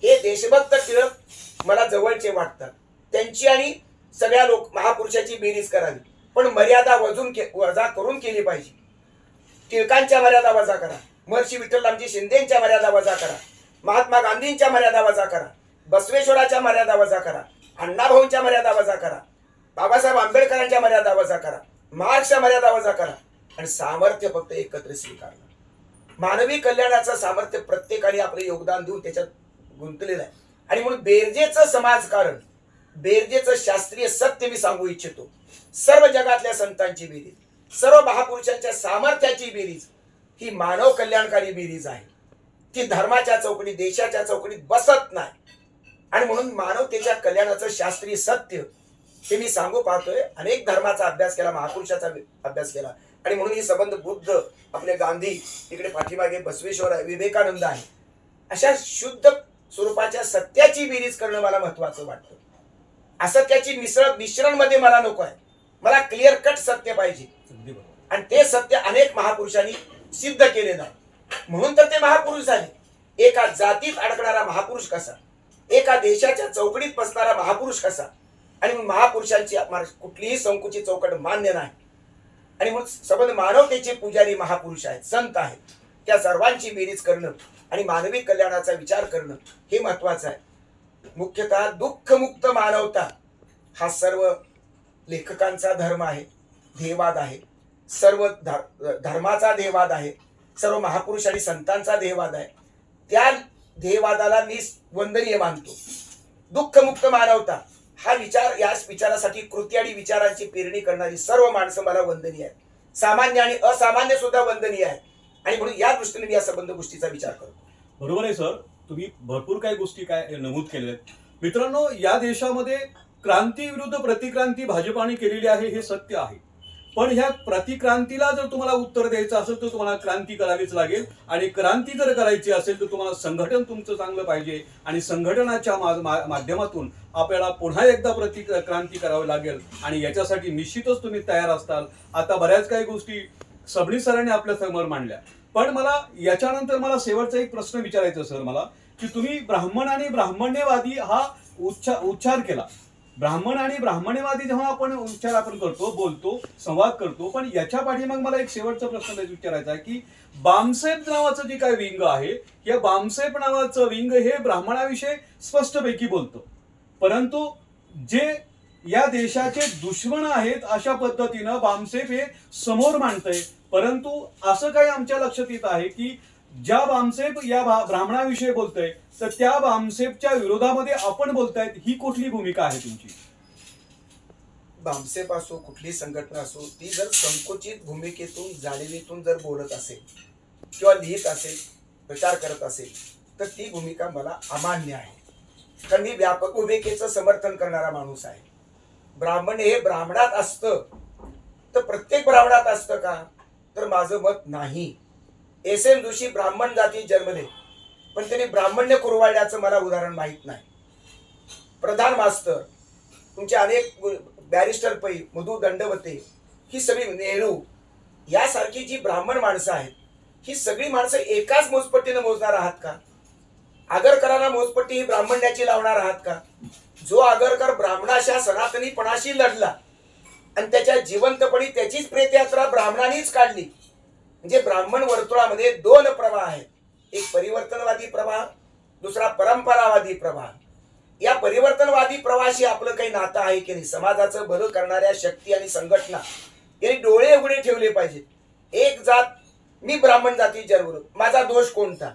Speaker 4: हे देशभक्त टिळक मला जवळचे वाटतात. त्यांची आणि सगळ्या महापुरुषाची बेरीज करावी, पण मर्यादा वजा करून केली पाहिजे. टिळकांच्या मर्यादा वजा करा, महर्षी विठ्ठलरामजी शिंदेच्या मर्यादा वजा करा, महात्मा गांधींच्या मर्यादा वजा करा, बसवेश्वराच्या मर्यादा वजा करा, अण्णाभाऊंच्या मर्यादा वजा करा, बाबासाहेब आंबेडकरांच्या मर्यादा वजा करा, मार्क्सच्या मर्यादा वजा करा आणि सामर्थ्य फक्त एकत्र स्वीकारलं. मानवी कल्याणाचं सामर्थ्य प्रत्येकाने आपले योगदान देऊन त्याच्यात गुंतलेलं आहे. आणि म्हणून बेरजेचं समाजकारण, बेरजेचं शास्त्रीय सत्य मी सांगू इच्छितो. सर्व जगातल्या संतांची बेरीज, सर्व महापुरुषांच्या सामर्थ्याची बेरीज ही मानव कल्याणकारी बेरीज आहे. ती धर्माच्या चौकटीत, देशाच्या चौकटीत बसत नाही. आणि म्हणून मानवतेच्या कल्याणाचं शास्त्रीय सत्य हे मी सांगू पाहतोय. अनेक धर्माचा अभ्यास केला, महापुरुषाचा अभ्यास केला. आणि म्हणून ही संबंध बुद्ध, आपले गांधी, इकडे पाठीमागे बसवेश्वर आहे, विवेकानंद आहे, अशा शुद्ध स्वरूपाच्या सत्याची बेरीज करणं मला महत्वाचं वाटतं. असत्याची मिश्रण मध्ये मला नको आहे. मला क्लिअर कट सत्य पाहिजे आणि ते सत्य अनेक महापुरुषांनी सिद्ध केलेलं आहे. म्हणून तर ते महापुरुष झाले. एका जातीत अडकणारा महापुरुष कसा, एका देशाच्या चौकटीत बसणारा महापुरुष कसा. आणि मग महापुरुषांची कुठलीही संकुचित चौकट मान्य नाही. आणि मग संबंध मानवतेचे पुजारी महापुरुष आहेत, संत आहेत. त्या सर्वांची बेरीज करणं आणि मानवी कल्याणाचा विचार करणं हे महत्वाचं आहे. मुख्यतः दुःखमुक्त मानवता हा सर्व लेखकांचा धर्म आहे, ध्येयवाद आहे. सर्व धर्माचा ध्येयवाद आहे, सर्व महापुरुष आणि संतांचा ध्येयवाद आहे. त्या ध्येयवादाला मी वंदनीय मानतो. दुःखमुक्त मानवता हा विचार, या विचारासाठी कृती आणि विचारांची पेरणी करणारी सर्व माणसं मला वंदनीय आहेत. सामान्य आणि असामान्य सुद्धा वंदनीय आहे आणि म्हणून या दृष्टीने मी या संबंध गोष्टीचा विचार करतो.
Speaker 2: बरोबर आहे सर, तुम्ही भरपूर काही गोष्टी काय नमूद केलेल्या आहेत. मित्रांनो, या देशामध्ये क्रांती विरुद्ध प्रतिक्रांती भाजपाने केलेली आहे हे सत्य आहे. पण ह्या प्रतिक्रांतीला जर तुम्हाला उत्तर द्यायचं असेल तर तुम्हाला क्रांती करावीच लागेल आणि क्रांती जर करायची असेल तर तुम्हाला संघटन तुमचं चांगलं पाहिजे आणि संघटनाच्या माध्यमातून आपल्याला पुन्हा एकदा प्रतिक्रांती करावी लागेल आणि याच्यासाठी निश्चितच तुम्ही तयार असताल. आता बऱ्याच काही गोष्टी सबनी सरांनी आपल्या समोर मांडल्या, पण मला याच्यानंतर मला शेवटचा एक प्रश्न विचारायचा सर मला, की तुम्ही ब्राह्मण आणि ब्राह्मण्यवादी हा उच्चार केला. ब्राह्मण आणि ब्राह्मण्यवादी जेव्हा आपण उच्चार आपण करतो, बोलतो, संवाद करतो, पण याच्या पाठीमाग मला एक शेवटचा प्रश्न विचारायचा आहे की बामसेप नावाचं जे काय विंग आहे, या बामसेप नावाचं विंग हे ब्राह्मणाविषयी स्पष्टपैकी बोलतं, परंतु जे या देशाचे दुश्मन आहेत अशा पद्धतीनं बामसेप हे समोर मांडतंय. परंतु असं काही आमच्या लक्षात येत आहे की ज्या बामसेप या ब्राह्मणाविषयी बोलतोय तर त्या बामसेपच्या विरोधामध्ये आपण बोलतायत, ही कुठली भूमिका आहे तुमची?
Speaker 4: बामसेप असो कुठली संघटना असो, ती जर संकुचित भूमिकेतून जाणीवेतून जर बोलत असेल किंवा लिहित असेल, प्रचार करत असेल तर ती भूमिका मला अमान्य आहे. कारण मी व्यापक भूमिकेचं समर्थन करणारा माणूस आहे. ब्राह्मण हे ब्राह्मणात असतं तर प्रत्येक ब्राह्मणात असतं का, तर माझं मत नाही. एस.एम. जोशी ब्राह्मण जाती जन्मले, पण त्यांनी ब्राह्मण्य कुरवाळल्याचं मला उदाहरण माहीत नाही. प्रधान मास्तर, तुमचे अनेक बॅरिस्टर पै, मधु दंडवते, ही सगळी नेहरू यासारखी जी ब्राह्मण माणसं आहेत, ही सगळी माणसं एकाच मोजपट्टीनं मोजणार आहात का? आगरकरांना मोजपट्टी ही ब्राह्मण्याची लावणार आहात का? जो आगरकर ब्राह्मणाच्या सनातनीपणाशी लढला आणि त्याच्या जिवंतपणी त्याचीच प्रेतयात्रा ब्राह्मणांनीच काढली. म्हणजे ब्राह्मण वर्तुळामध्ये दोन प्रवाह आहेत, एक परिवर्तनवादी प्रवाह, दुसरा परंपरावादी प्रवाह. या परिवर्तनवादी प्रवाहाशी आपलं काही नातं आहे की नाही? समाजाचं भलं करणाऱ्या शक्ती आणि संघटना यांनी डोळे उघडे ठेवले पाहिजेत. एक जात, मी ब्राह्मण जाती जन्मलो, माझा दोष कोणता?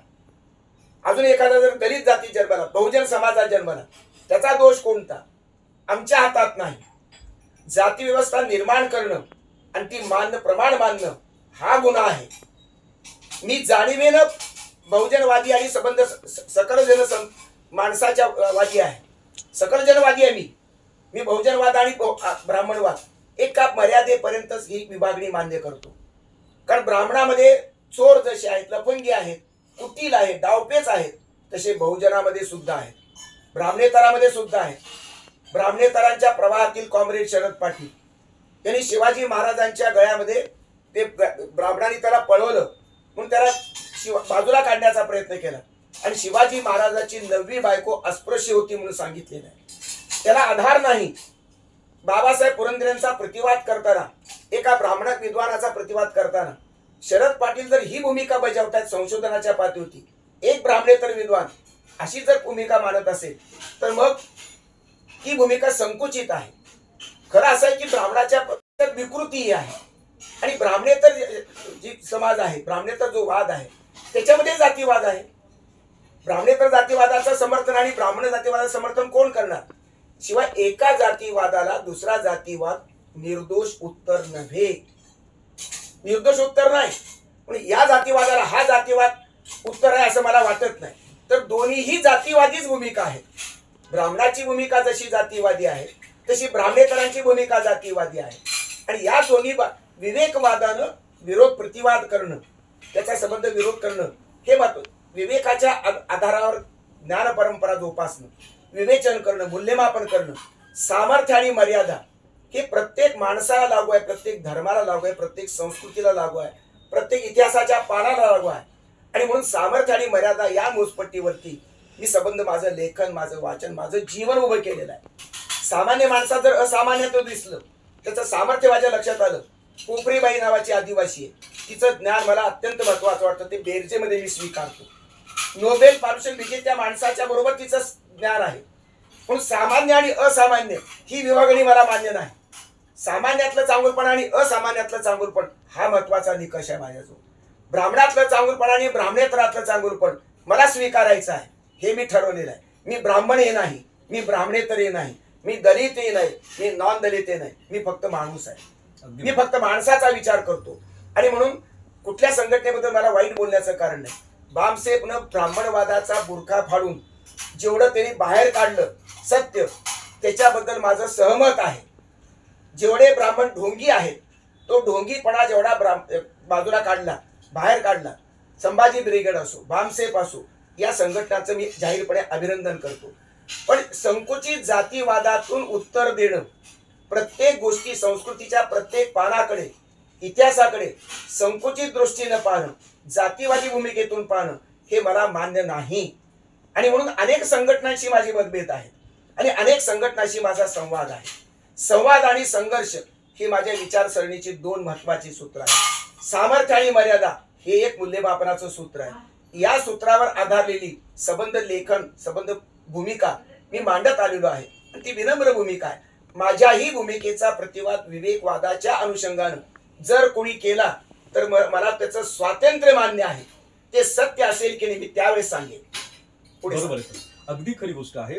Speaker 4: अजून एखादा जर दलित जाती जन्मला, बहुजन समाजात जन्मला, त्याचा दोष कोणता? आमच्या हातात नाही. जाती व्यवस्था निर्माण करणं आणि ती मानणं, प्रमाण मानणं हा गुन्हा आहे. मी जाणीवेनं बहुजनवादी आणि संबंध सकल जन माणसाच्या वादी आहे, सकल जनवादी आहे. मी बहुजनवाद आणि ब्राह्मणवाद एका मर्यादेपर्यंतच ही विभागणी मान्य करतो. कारण ब्राह्मणामध्ये चोर जसे आहेत, लफंगी आहेत, कुटील आहेत, डावपेच आहेत, तसे बहुजनामध्ये सुद्धा आहेत, ब्राह्मणेतरामध्ये सुद्धा आहेत. ब्राह्मणेतरांच्या प्रवाहातील कॉम्रेड शरद पाटील यांनी शिवाजी महाराजांच्या गळ्यामध्ये ते ब्राह्मणांनी त्याला पळवलं म्हणून त्याला बाजूला काढण्याचा प्रयत्न केला आणि शिवाजी महाराजांची 9वी बायको अस्पृश्य होती म्हणून सांगितलेलं आहे. त्याला आधार नाही. बाबासाहेब पुरंदरेंचा प्रतिवाद करताना, एका ब्राह्मण विद्वानाचा प्रतिवाद करताना शरद पाटील जर ही भूमिका बजावतात संशोधनाच्या पातळीवरती, एक ब्राह्मणेतर विद्वान अशी जर भूमिका मानत असेल तर मग ही भूमिका संकुचित आहे. खरं असं आहे की ब्राह्मणाच्या विकृती आहे आणि ब्राह्मणेतर जी समाज आहे, ब्राह्मणेतर जो वाद आहे त्याच्यामध्ये जातीवाद आहे. ब्राह्मणेतर जातीवादाचं समर्थन आणि ब्राह्मण जातीवादाचं समर्थन कोण करणार? शिवाय एका जातीवादाला दुसरा जातीवाद निर्दोष उत्तर नव्हे, निर्दोष उत्तर नाही. पण या जातीवादाला हा जातीवाद उत्तर आहे असं मला वाटत नाही. तर दोन्हीही जातीवादीच भूमिका आहे. ब्राह्मणाची भूमिका जशी जातीवादी आहे तशी ब्राह्मणेतरांची भूमिका जातीवादी आहे. आणि या दोन्ही विवेकवादानं विरोध प्रतिवाद करणं, त्याचा संबंध विरोध करणं हे महत्त्वाचं. विवेकाच्या आधारावर ज्ञान परंपरा जोपासणं, विवेचन करणं, मूल्यमापन करणं, सामर्थ्य आणि मर्यादा हे प्रत्येक माणसाला लागू आहे, प्रत्येक धर्माला लागू आहे, प्रत्येक संस्कृतीला लागू आहे, प्रत्येक इतिहासाच्या पानाला लागू आहे. आणि म्हणून सामर्थ्य आणि मर्यादा या मोजपट्टीवरती मी संबंध, माझं लेखन, माझं वाचन, माझं जीवन उभं केलेलं आहे. सामान्य माणसात जर असामान्यत्व दिसलं, त्याचं सामर्थ्य माझ्या लक्षात आलं. कोपरीबाई नावाची आदिवासी आहे, तिचं ज्ञान मला अत्यंत महत्वाचं वाटतं, ते बेरजेमध्ये मी स्वीकारतो. नोबेल पारितोषिक विजेत्या माणसाच्या बरोबर तिचं ज्ञान आहे. पण सामान्य आणि असामान्य ही विभागणी मला मान्य नाही. सामान्यातलं चांगुलपण आणि असामान्यातलं चांगुलपण हा महत्वाचा निकष आहे माझ्याजवळ. ब्राह्मणातलं चांगुलपण आणि ब्राह्मणेतरातलं चांगुलपण मला स्वीकारायचं आहे, हे मी ठरवलेलं आहे. मी ब्राह्मण हे नाही, मी ब्राह्मणेतर हे नाही, मी दलित हे नाही, मी नॉन दलित हे नाही, मी फक्त माणूस आहे.
Speaker 2: अगदी
Speaker 4: मी फक्त माणसाचा विचार करतो आणि म्हणून कुठल्या संघटनेबद्दल मला वाईट बोलण्याचं कारण नाही. बामसेफनं ब्राह्मणवादाचा बुरखा फाडून जेवढं त्यांनी बाहेर काढलं सत्य, त्याच्याबद्दल माझं सहमत आहे. जेवढे ब्राह्मण ढोंगी आहेत, तो ढोंगीपणा जेवढा बाजूला काढला, बाहेर काढला, संभाजी ब्रिगेड असो, बामसेफ असो, या संघटनाचं मी जाहीरपणे अभिनंदन करतो. पण संकुचित जातीवादातून उत्तर देणं, प्रत्येक गोष्टी संस्कृतीच्या प्रत्येक पानाकडे, इतिहासाकडे संकुचित दृष्टीनं पाहणं, जातीवादी भूमिकेतून पाहणं, हे मला मान्य नाही. आणि म्हणून अनेक संघटनांशी माझी मतभेद आहेत आणि अनेक संघटनांशी माझा संवाद आहे. संवाद आणि संघर्ष ही माझ्या विचारसरणीची दोन महत्वाची सूत्र आहेत. सामर्थ्य आणि मर्यादा हे एक मूल्यमापनाचं सूत्र आहे. या सूत्रावर आधारलेली संबंध लेखन, संबंध भूमिका मी मांडत आलेलो आहे आणि ती विनम्र भूमिका आहे. माझ्याही भूमिकेचा प्रतिवाद विवेकवादाच्या अनुषंगानं जर कोणी केला तर मला त्याचं स्वातंत्र्य मान्य आहे. ते सत्य असेल की नाही मी त्यावेळेस सांगेन.
Speaker 2: बरोबर आहे, अगदी खरी गोष्ट आहे.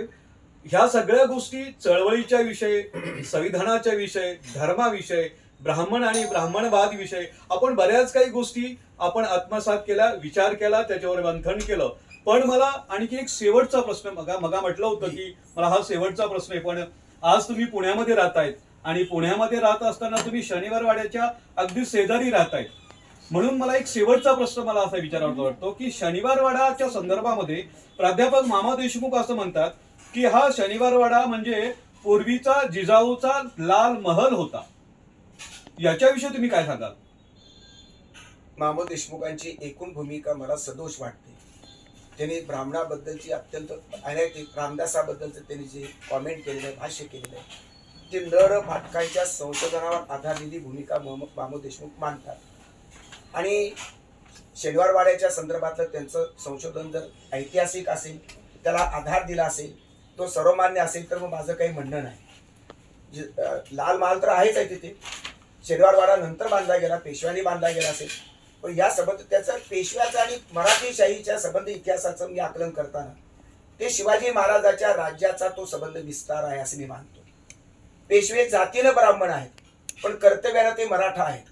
Speaker 2: ह्या सगळ्या गोष्टी चळवळीच्या विषय, संविधानाच्या विषय, धर्माविषय, ब्राह्मण आणि ब्राह्मणवाद विषय, आपण बऱ्याच काही गोष्टी आपण आत्मसात केल्या, विचार केला, त्याच्यावर मंथन केलं. पण मला आणखी एक शेवटचा प्रश्न, मगा म्हटलं होतं की मला हा शेवटचा प्रश्न आहे. पण आज तुम्ही पुण्यामध्ये राहतायत आणि पुण्यामध्ये राहत असताना तुम्ही शनिवार वाड्याच्या अगदी शेजारी राहतायत, म्हणून मला एक शेवटचा प्रश्न मला असा विचारावा वाटतो की शनिवार वाडाच्या संदर्भामध्ये प्राध्यापक मामा देशमुख असं म्हणतात की हा शनिवार वाडा म्हणजे पूर्वीचा जिजाऊचा लाल महल होता. याच्याविषयी तुम्ही काय सांगाल?
Speaker 4: मामा देशमुखांची एकूण भूमिका मला सदोष वाटते. त्यांनी ब्राह्मणाबद्दलची अत्यंत अनेक रामदासाबद्दलचं त्यांनी जे कॉमेंट केलेलं आहे, भाष्य केलेलं आहे, ते नर फाटकांच्या संशोधनावर आधारलेली भूमिका मामा देशमुख मांडतात. आणि शनिवार वाड्याच्या संदर्भातलं त्यांचं संशोधन जर ऐतिहासिक असेल, त्याला आधार दिला असेल, तो सर्वमान्य असेल, तर मग माझं काही म्हणणं नाही. लाल महाल तर आहेच आहे तिथे, शनिवार वाडा नंतर बांधला गेला, पेशव्यांनी बांधला गेला असेल, पण या संबंध त्याचा पेशव्याचा आणि मराठीशाहीच्या संबंध इतिहासाचं मी आकलन करताना ते शिवाजी महाराजाच्या राज्याचा तो संबंध विस्तार आहे असं मी मानतो. पेशवे जातीनं ब्राह्मण आहेत, पण कर्तव्यानं ते मराठा आहेत,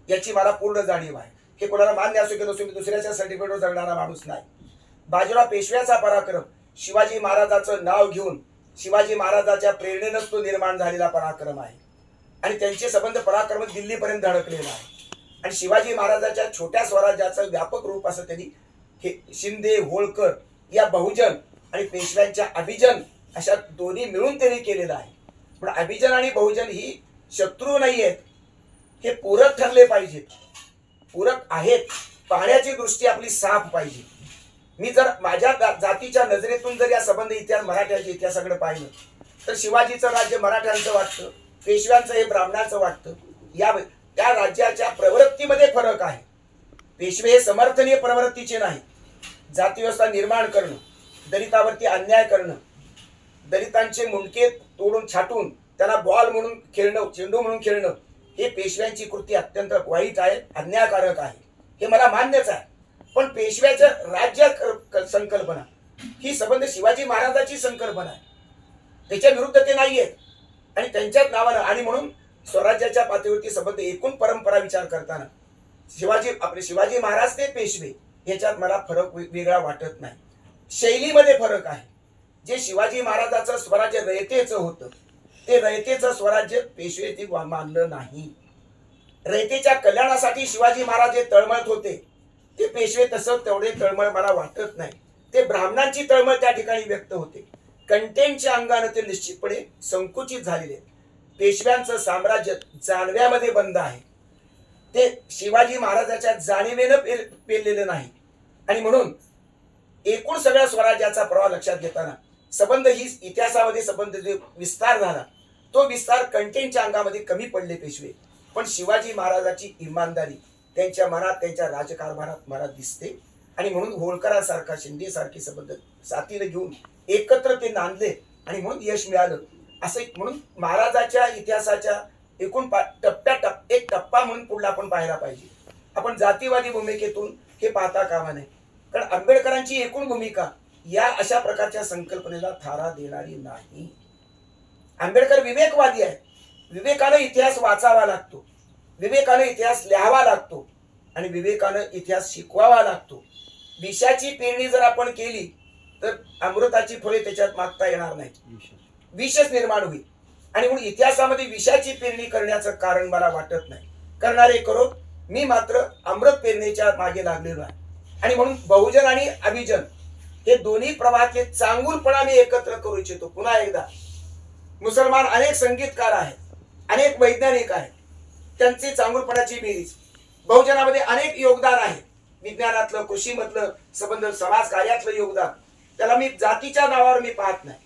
Speaker 4: याची मला पूर्ण जाणीव आहे. हे कोणाला मान्य असो की नसो, मी दुसऱ्याच्या सर्टिफिकेटवर जगणारा माणूस नाही. बाजीराव पेशव्याचा पराक्रम शिवाजी महाराजाचं नाव घेऊन शिवाजी महाराजाच्या प्रेरणेनंच तो निर्माण झालेला पराक्रम आहे आणि त्यांचे संबंध पराक्रम दिल्लीपर्यंत धडकलेला आहे. आणि शिवाजी महाराजाच्या छोट्या स्वराज्याचं व्यापक रूप असं त्यांनी हे शिंदे, होळकर या बहुजन आणि पेशव्यांच्या अभिजन अशा दोन्ही मिळून त्यांनी केलेलं आहे. पण अभिजन आणि बहुजन ही शत्रू नाही आहेत, हे पूरक ठरले पाहिजेत, पूरक आहेत. पाहण्याची दृष्टी आपली साफ पाहिजे. मी जर माझ्या जातीच्या नजरेतून जर या संबंध इतिहास मराठ्याच्या इतिहासाकडे पाहिलं तर शिवाजीचं राज्य मराठ्यांचं वाटतं, पेशव्यांचं हे ब्राह्मणांचं वाटतं. त्या राज्याच्या प्रवृत्तीमध्ये फरक आहे. पेशवे हे समर्थनीय प्रवृत्तीचे नाही. जातीव्यवस्था निर्माण करणं, दलितावरती अन्याय करणं, दलितांचे मुंडके तोडून छाटून त्यांना बॉल म्हणून खेळणं, चेंडू म्हणून खेळणं, हे पेशव्यांची कृती अत्यंत वाईट आहे, अन्यायकारक आहे, हे मला मान्यच आहे. पण पेशव्याचं राज्य संकल्पना ही संबंध शिवाजी महाराजाची संकल्पना आहे, त्याच्या विरुद्ध ते नाही आहेत. आणि त्यांच्याच नावानं आणि म्हणून स्वराज्याच्या पातळीवरती संबंध एकूण परंपरा विचार करताना शिवाजी महाराज ते पेशवे याच्यात मला फरक वेगळा वाटत नाही. शैलीमध्ये फरक आहे. जे शिवाजी महाराजाचं स्वराज्य रयतेचं होतं, ते रयतेचं स्वराज्य पेशवे मानलं नाही. रयतेच्या कल्याणासाठी शिवाजी महाराज जे तळमळत होते, ते पेशवे तसं तेवढे तळमळ मला वाटत नाही. ते ब्राह्मणांची तळमळ त्या ठिकाणी व्यक्त होते. कंटेंटच्या अंगाने ते निश्चितपणे संकुचित झालेले. पेशव्यांचं साम्राज्य जाणव्यामध्ये बंद आहे, ते शिवाजी महाराजाच्या जाणीवेनं पेरलेलं नाही. आणि म्हणून एकूण सगळ्या स्वराज्याचा प्रवाह लक्षात घेताना संबंध ही इतिहासामध्ये संबंध जो विस्तार झाला, तो विस्तार कंटेंटच्या अंगामध्ये कमी पडले पेशवे. पण शिवाजी महाराजाची इमानदारी त्यांच्या मनात, त्यांच्या राजकारभारात मला दिसते. आणि म्हणून होळकरांसारखा, शिंदे सारखे संबंध साथीने घेऊन एकत्र ते नांदले आणि म्हणून यश मिळालं. असं म्हणून महाराजाच्या इतिहासाच्या एकूण एक टप्पा म्हणून पुढला आपण पाहायला पाहिजे. आपण जातीवादी भूमिकेतून हे पाहता कामा नये. कारण आंबेडकरांची एकूण भूमिका या अशा प्रकारच्या संकल्पनेला थारा देणारी नाही. आंबेडकर विवेकवादी आहे. विवेकानं इतिहास वाचावा लागतो, विवेकानं इतिहास लिहावा लागतो आणि विवेकानं इतिहास शिकवावा लागतो. विषाची पेरणी जर आपण केली तर अमृताची फळे त्याच्यात मागता येणार नाही, विषच निर्माण होईल. आणि म्हणून इतिहासामध्ये विषाची पेरणी करण्याचं कारण मला वाटत नाही. करणारे करो, मी मात्र अमृत पेरणीच्या मागे लागलेलो आहे. आणि म्हणून बहुजन आणि अभिजन हे दोन्ही प्रवाहातले चांगुलपणा मी एकत्र करू इच्छितो. पुन्हा एकदा, मुसलमान अनेक संगीतकार आहेत, अनेक वैज्ञानिक आहेत, त्यांची चांगुलपणाची बेरीज. बहुजनामध्ये अनेक योगदान आहे, विज्ञानातलं, कृषीमधलं, संबंध समाज कार्यातलं योगदान. त्याला मी जातीच्या नावावर मी पाहत नाही,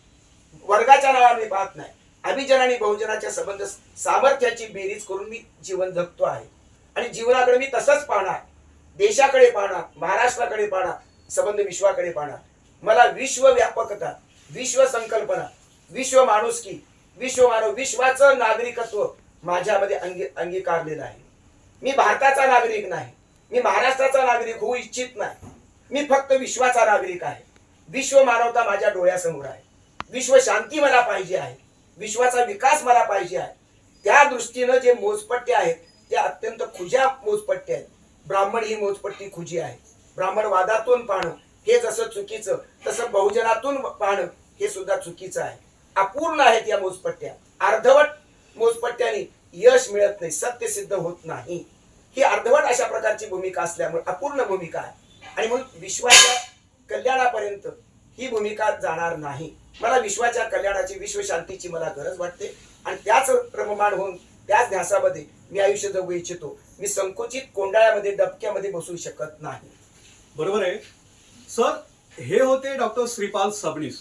Speaker 4: वर्गाच्या नावावर मी पाहत नाही. अभिजन आणि बहुजनाच्या संबंध सामर्थ्याची बेरीज करून मी जीवन जगतो आहे. आणि जीवनाकडे मी तसंच पाहणार, देशाकडे पाहणार, महाराष्ट्राकडे पाहणार, संबंध विश्वाकडे पाहणार. मला विश्वव्यापकता, विश्व संकल्पना, विश्व माणुसकी, विश्व मानव, विश्वाचं नागरिकत्व माझ्यामध्ये अंगीकारलेलं आहे. मी भारताचा नागरिक नाही, मी महाराष्ट्राचा नागरिक होऊ इच्छित नाही, मी फक्त विश्वाचा नागरिक आहे. विश्व मानवता माझ्या डोळ्यासमोर आहे, विश्व शांती मला पाहिजे आहे, विश्वाचा विकास मला पाहिजे आहे. त्या दृष्टीनं जे मोजपट्टे आहेत त्या अत्यंत खुज्या मोजपट्टे आहेत. ब्राह्मण ही मोजपट्टी खुजी आहे. ब्राह्मणवादातून पाहणं हे जसं चुकीचं, तसं बहुजनातून पाहणं हे सुद्धा चुकीचं आहे. अपूर्ण आहेत या मोजपट्ट्या. अर्धवट मोजपट्ट्याने यश मिळत नाही, सत्य सिद्ध होत नाही. ही अर्धवट अशा प्रकारची भूमिका असल्यामुळे अपूर्ण भूमिका आहे. आणि म्हणून विश्वाच्या कल्याणापर्यंत ही भूमिका जाणार नाही. मला विश्वाच्या कल्याणाची, विश्वशांतीची मला गरज वाटते. आणि त्याच रममाण होऊन त्याच ध्यासामध्ये मी आयुष्य जगू इच्छितो. मी संकुचित कोंडाळ्यामध्ये, डबक्यामध्ये बसू शकत नाही.
Speaker 2: बरोबर आहे सर. हे होते डॉक्टर श्रीपाल सबनीस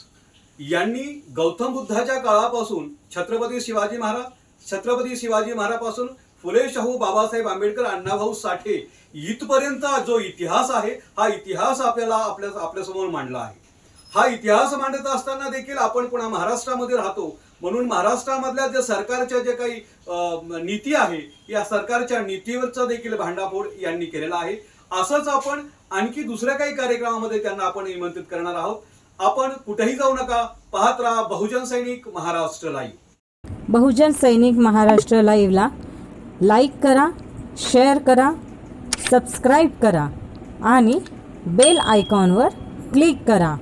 Speaker 2: यांनी गौतम बुद्धाच्या काळापासून छत्रपती शिवाजी महाराजपासून फुले शाहू बाबासाहेब आंबेडकर, अण्णाभाऊ साठे इथपर्यंत जो इतिहास आहे हा इतिहास आपल्यासमोर मांडला आहे. हा इतिहास मांडत असताना देखील आपण पुन्हा महाराष्ट्रामध्ये राहतो, म्हणून महाराष्ट्रामधल्या जे सरकारच्या जे काही नीती आहे या सरकारच्या नीतीवरचा देखील भांडाफोड यांनी केलेला आहे. असंच आपण आणखी दुसऱ्या काही कार्यक्रमामध्ये त्यांना आपण निमंत्रित करणार आहोत. आपण कुठेही जाऊ नका, पाहत राहा बहुजन सैनिक महाराष्ट्र लाईव्ह.
Speaker 6: बहुजन सैनिक महाराष्ट्र लाईव्हला लाईक करा, शेअर करा, सबस्क्राईब करा आणि बेल आयकॉनवर क्लिक करा.